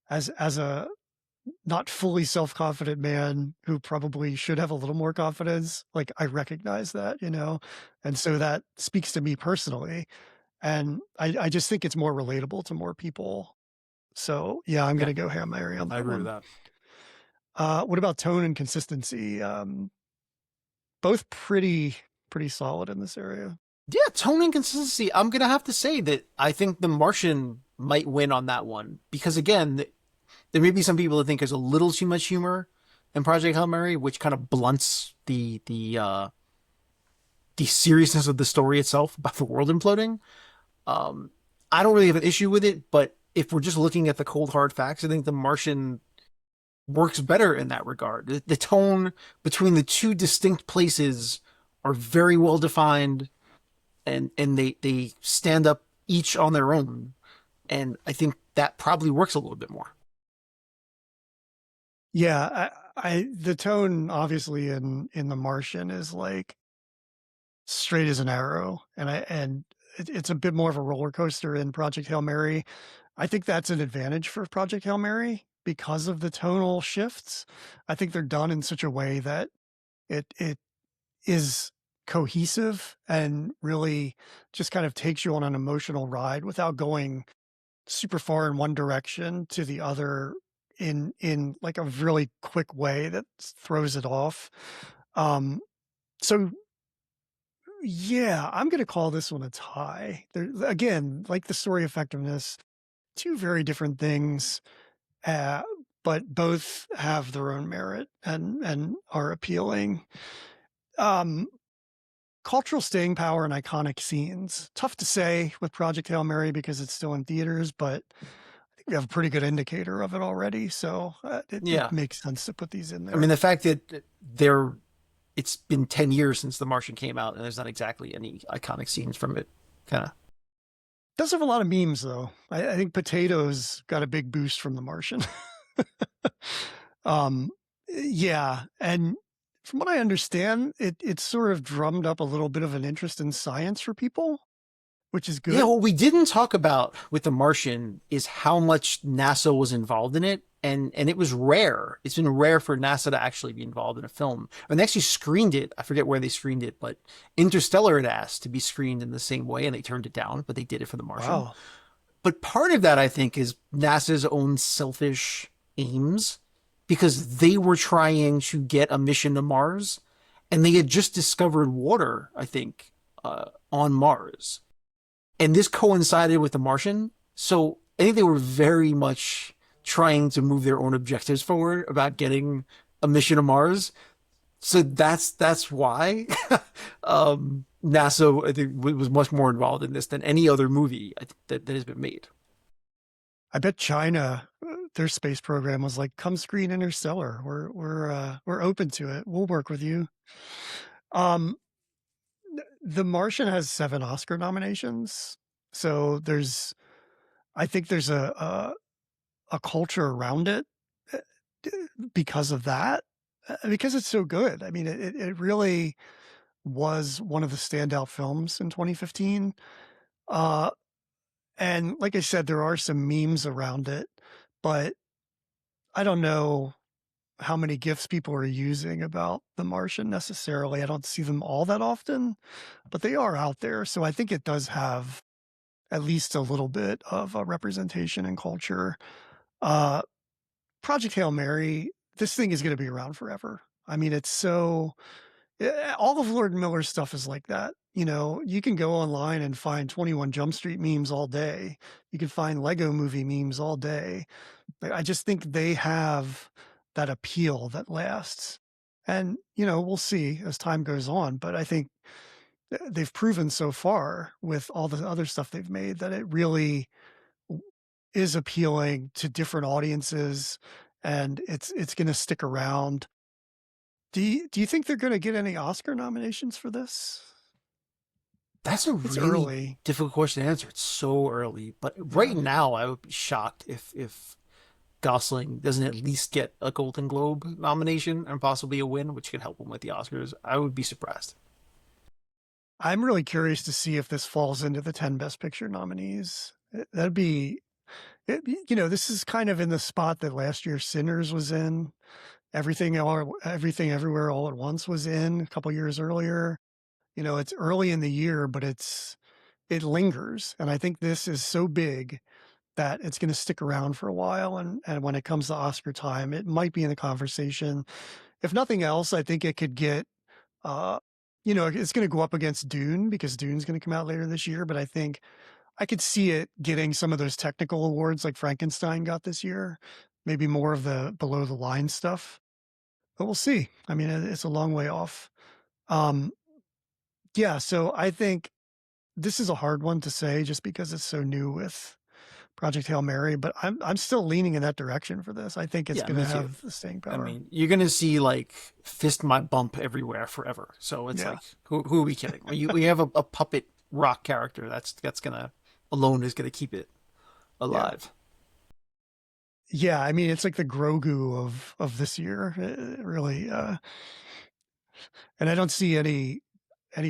as a not fully self-confident man who probably should have a little more confidence, like, I recognize that, and so that speaks to me personally, and I just think it's more relatable to more people. So, yeah, I'm Yeah, gonna go Hail Mary on I that agree with one. that. What about tone and consistency? Both pretty solid in this area. Yeah, tone and consistency. I'm gonna have to say that I think The Martian might win on that one because again, there may be some people that think there's a little too much humor in Project Hail Mary, which kind of blunts the seriousness of the story itself about the world imploding. Um, I don't really have an issue with it, but if we're just looking at the cold hard facts, I think The Martian works better in that regard. The tone between the two distinct places are very well defined, and they stand up each on their own, and I think that probably works a little bit more. Yeah, I the tone obviously in The Martian is, like, straight as an arrow, and it's a bit more of a roller coaster in Project Hail Mary. I think that's an advantage for Project Hail Mary because of the tonal shifts. I think they're done in such a way that it is cohesive and really just kind of takes you on an emotional ride without going super far in one direction to the other in like a really quick way that throws it off. So yeah, I'm gonna call this one a tie. There again, like the story effectiveness, two very different things, uh, but both have their own merit and are appealing. Um, Cultural staying power and iconic scenes. Tough to say with Project Hail Mary because it's still in theaters, but I think we have a pretty good indicator of it already. So it Yeah, makes sense to put these in I mean there. the fact that there it's been 10 years since The Martian came out, and there's not exactly any iconic scenes from it. Kind of. Does have a lot of memes though. I think potatoes got a big boost from The Martian. um, yeah, and from what I understand, it sort of drummed up a little bit of an interest in science for people, which is Yeah, good. what we didn't talk about with The Martian is how much NASA was involved in it, and it was rare. It's been rare for NASA to actually be involved in a film. And they actually screened it. I forget where they screened it, but Interstellar had asked to be screened in the same way, and they turned it down, but they did it for The Martian. Wow. But part of that, I think, is NASA's own selfish aims because they were trying to get a mission to Mars, and they had just discovered water, I think, on Mars, and this coincided with The Martian. So I think they were very much trying to move their own objectives forward about getting a mission to Mars. So that's why NASA, I think, was much more involved in this than any other movie that has been made. I bet China, their space program was like, "Come screen Interstellar. We're open to it. We'll work with you." Um, The Martian has 7 Oscar nominations, so I think there's a culture around it, uh, d because of that, because it's so good. I mean, it really was one of the standout films in 2015, uh, and like I said, there are some memes around it, but I don't know how many GIFs people are using about The Martian necessarily. I don't see them all that often, but they are out there, so I think it does have at least a little bit of a representation in culture. Uh, Project Hail Mary, this thing is gonna be around forever. I mean, it's so all of Lord Miller's stuff is like that. You can go online and find 21 Jump Street memes all day. You can find Lego Movie memes all day. I just think they have that appeal that lasts. And, we'll see as time goes on, but I think they've proven so far with all the other stuff they've made that it really is appealing to different audiences and it's going to stick around. Do you think they're going to get any Oscar nominations for this? That's a It's really early. difficult question to answer. It's so early, but right Yeah. now, I would be shocked if Gosling doesn't at least get a Golden Globe nomination and possibly a win, which could help him with the Oscars. I would be surprised. I'm really curious to see if this falls into the 10 Best Picture nominees. That'd be, this is kind of in the spot that last year Sinners was in. Everything Everywhere All at Once was in a couple years earlier. It's early in the year, but it lingers. And I think this is so big that it's going to stick around for a while. And when it comes to Oscar time, it might be in the conversation. If nothing else, I think it could get, uh, it's going to go up against Dune because Dune's going to come out later this year. But I think I could see it getting some of those technical awards like Frankenstein got this year, maybe more of the below the line stuff. But we'll see. I mean, it's a long way off. Um, yeah, so I think this is a hard one to say just because it's so new with Project Hail Mary, but I'm still leaning in that direction for this. I think it's Yeah, going to me too. have the staying I power. mean, you're gonna see like fist my bump everywhere forever. So it's Yeah, like, who are we kidding? We have a puppet rock character that's gonna alone is gonna keep it yeah, alive. yeah. I mean, it's like the Grogu of this year, really. And I don't see any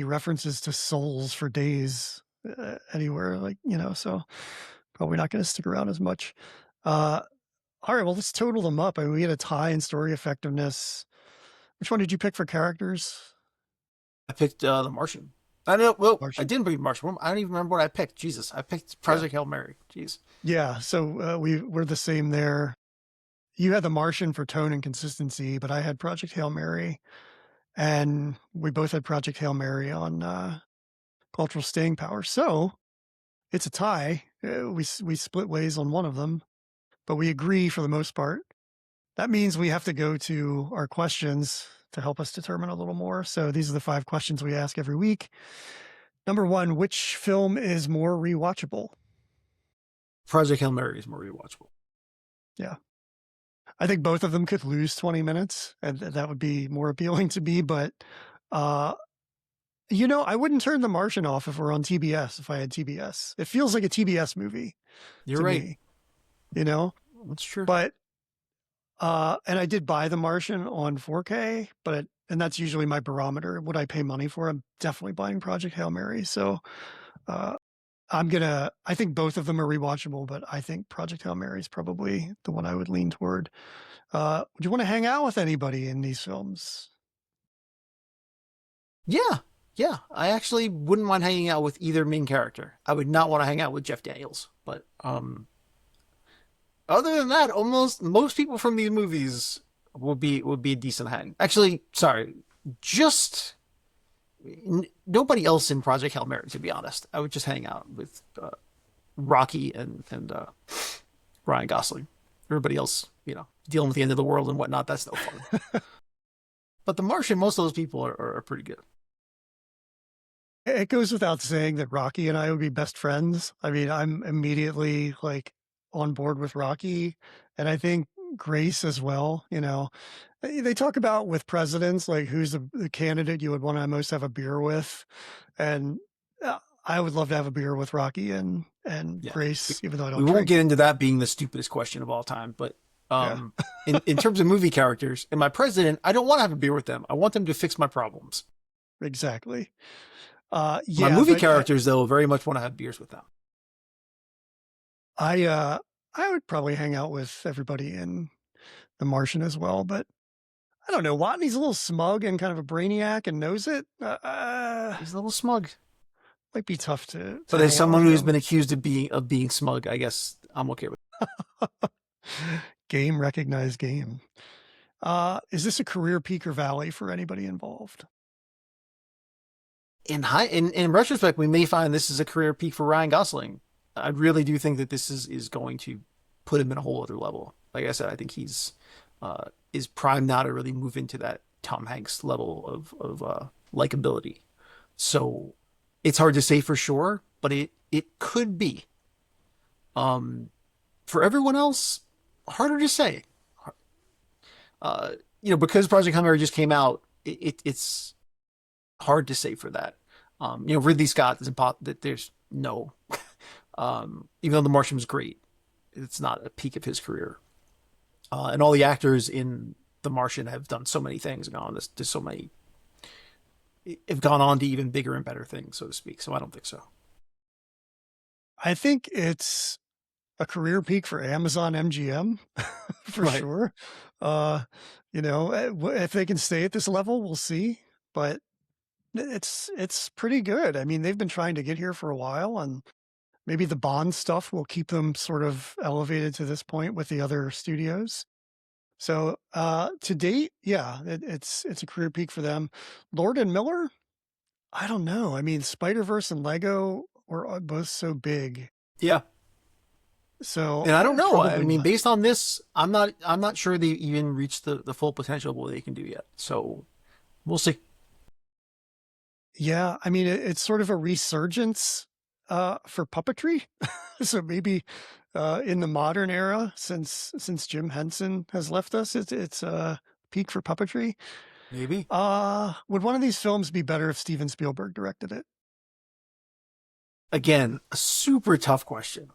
references to souls for days anywhere. Like so probably not going to stick around as much. Uh, all right, well, let's total them up. I mean, we had a tie in story effectiveness. Which one did you pick for characters? I picked The Martian. I know. Well, I Martian. didn't pick Martian. I don't even remember what I picked. Jesus, I picked Yeah, Project Hail Mary. Jeez. yeah. So we're the same there. You had the Martian for tone and consistency, but I had Project Hail Mary, and we both had Project Hail Mary on cultural staying power. So it's a tie. We split ways on one of them, but we agree for the most part. That means we have to go to our questions to help us determine a little more. So these are the 5 questions we ask every week. Number 1, which film is more rewatchable? Project Hail Mary is more rewatchable. Yeah. I think both of them could lose 20 minutes, and that would be more appealing to me. But, uh, I wouldn't turn The Martian off if we're on TBS, if I had TBS. It feels like a TBS movie You're to right. me, you know? That's true. But, and I did buy The Martian on 4K, and that's usually my barometer. Would I pay money for? I'm definitely buying Project Hail Mary. So, uh, I think both of them are rewatchable, but I think Project Hail Mary is probably the one I would lean toward. Would you want to hang out with anybody in these films? Yeah, yeah. I actually wouldn't mind hanging out with either main character. I would not want to hang out with Jeff Daniels, but other than that, almost most people from these movies would be a decent hang. Actually, sorry, just nobody else in Project Hail Mary. To be honest, I would just hang out with Rocky and Ryan Gosling. Everybody else, dealing with the end of the world and whatnot. That's no fun. But The Martian, most of those people are pretty good. It goes without saying that Rocky and I would be best friends. I mean, I'm immediately like on board with Rocky, and I think Grace as well. They talk about with presidents like who's the candidate you would want to most have a beer with, and I would love to have a beer with Rocky and Yeah, Grace, even though I we don't won't drink. get into that being the stupidest question of all time, but Yeah, in terms of movie characters, and my president, I don't want to have a beer with them. I want them to fix my problems. exactly. My Yeah, movie but characters, though, very much want to have beers with them. I would probably hang out with everybody in The Martian as well, but I don't know. Watney's a little smug and kind of a brainiac and knows it. He's a little smug, Might be tough to but as hang out someone with who's him. been accused of being smug, I guess I'm okay with Game recognized game. Is this a career peak or valley for anybody involved? it. In retrospect, we may find this is a career peak for Ryan Gosling. I really do think that this is going to put him in a whole other level. Like I said, I think he's is primed now to really move into that Tom Hanks level of likability. So it's hard to say for sure, but it could be. For everyone else, harder to say. Because Project Hail Mary just came out, it's hard to say for that. Ridley Scott is that there's no, even though The Martian was great, it's not a peak of his career. And all the actors in The Martian have done so many things and gone on there's so many have gone on to even bigger and better things, so to speak. So I don't think so. I think it's a career peak for Amazon MGM for Right. sure. If they can stay at this level, we'll see. But it's pretty good. I mean, they've been trying to get here for a while, and maybe the Bond stuff will keep them sort of elevated to this point with the other studios. So to date, yeah, it's a career peak for them. Lord and Miller, I don't know. I mean, Spider-Verse and Lego were both so big. Yeah. So And I don't know. I probably mean, not. based on this, I'm not sure they even reached the full potential of what they can do yet. So we'll see. Yeah, I mean, it's sort of a resurgence for puppetry. So maybe in the modern era, since Jim Henson has left us, it's a peak for puppetry. Maybe. Would one of these films be better if Steven Spielberg directed it? Again, a super tough question.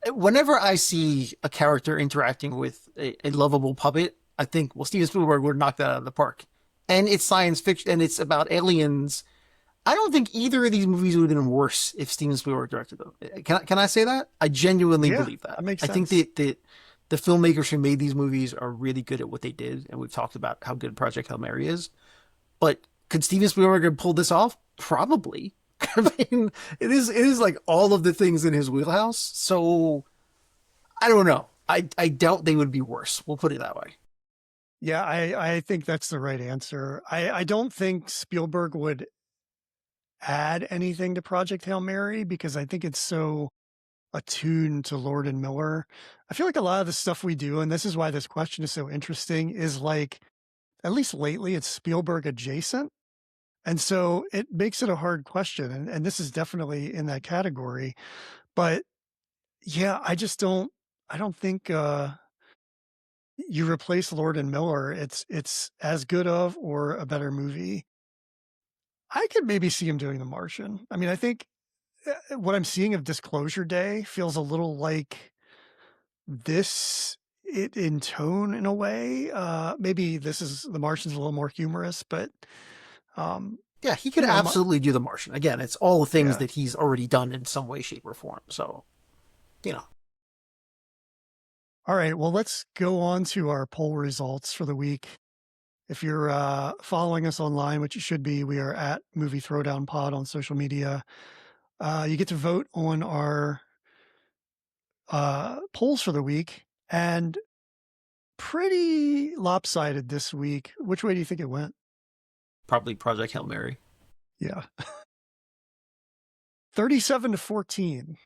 Whenever I see a character interacting with a lovable puppet, I think, well, Steven Spielberg would knock that out of the park. And it's science fiction and it's about aliens. I don't think either of these movies would have been worse if Steven Spielberg directed them. Can I say that? I genuinely Yeah, believe that. that makes I think sense. that the filmmakers who made these movies are really good at what they did, and we've talked about how good Project Hail Mary is. But could Steven Spielberg have pulled this off? Probably. I mean, it is like all of the things in his wheelhouse. So I don't know. I doubt they would be worse. We'll put it that way. Yeah, I think that's the right answer. I don't think Spielberg would add anything to Project Hail Mary because I think it's so attuned to Lord and Miller. I feel like a lot of the stuff we do, and this is why this question is so interesting, is like, at least lately, it's Spielberg adjacent. And so it makes it a hard question. And this is definitely in that category. But yeah, I don't think you replace Lord and Miller. It's as good of or a better movie. I could maybe see him doing The Martian. I mean, I think what I'm seeing of Disclosure Day feels a little like this it in tone in a way. Maybe this is The Martian's a little more humorous, but um, Yeah, he could my, absolutely do The Martian. Again, it's all the things yeah. that he's already done in some way, shape, or form. So, you know, All right. Well, let's go on to our poll results for the week. If you're following us online, which you should be, we are at Movie Throwdown Pod on social media. You get to vote on our polls for the week, and pretty lopsided this week. Which way do you think it went? probably Project Hail Mary. Yeah. 37-14.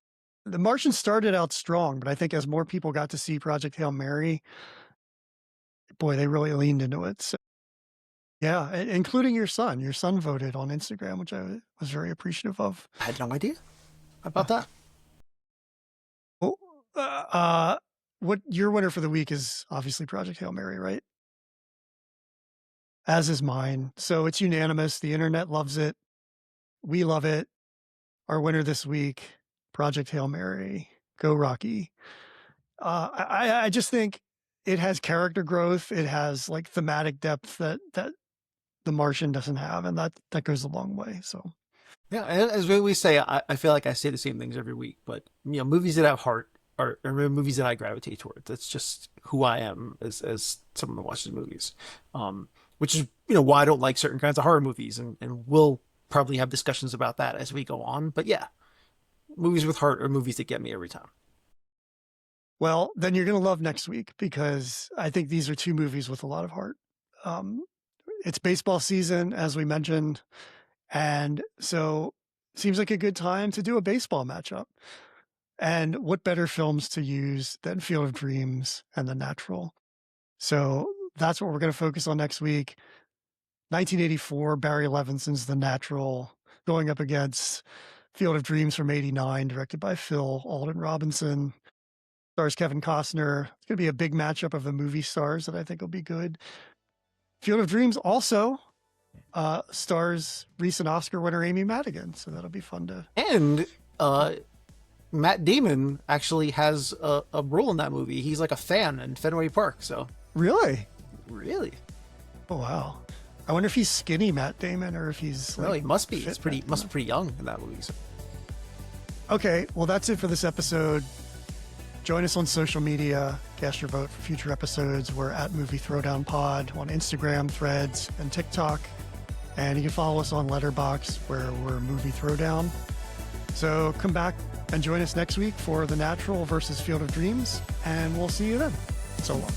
The Martian started out strong, but I think as more people got to see Project Hail Mary, boy, they really leaned into it. So, yeah, including your son. Your son voted on Instagram, which I was very appreciative of. I had no idea Uh, about that. well, uh, what your winner for the week is obviously Project Hail Mary, right? As is mine. So it's unanimous. The internet loves it. We love it. Our winner this week, Project Hail Mary. Go Rocky. I just think it has character growth. It has like thematic depth that The Martian doesn't have, and that goes a long way. So Yeah, and as we say, I feel like I say the same things every week, but movies that have heart are movies that I gravitate towards. That's just who I am as someone that watches movies. Which is why I don't like certain kinds of horror movies, and we'll probably have discussions about that as we go on. But yeah, movies with heart are movies that get me every time. well, then you're gonna love next week because I think these are two movies with a lot of heart. Um, it's baseball season, as we mentioned, and so it seems like a good time to do a baseball matchup. And what better films to use than Field of Dreams and The Natural? So that's what we're going to focus on next week. 1984, Barry Levinson's The Natural going up against Field of Dreams from 89, directed by Phil Alden Robinson. Stars Kevin Costner. It's going to be a big matchup of the movie stars that I think will be good. Field of Dreams also Stars recent Oscar winner Amy Madigan, so that'll be fun to. And Matt Damon actually has a role in that movie. He's like a fan in Fenway Park. So Really? Oh wow. I wonder if he's skinny Matt Damon or if he's. Well, he must be. Must be Matt pretty young in that movie. So. Okay, well that's it for this episode. Join us on social media. Cast your vote for future episodes. We're at Movie Throwdown Pod on Instagram, Threads, and TikTok. And you can follow us on Letterboxd, where we're Movie Throwdown. So come back and join us next week for The Natural versus Field of Dreams, and we'll see you then. So long.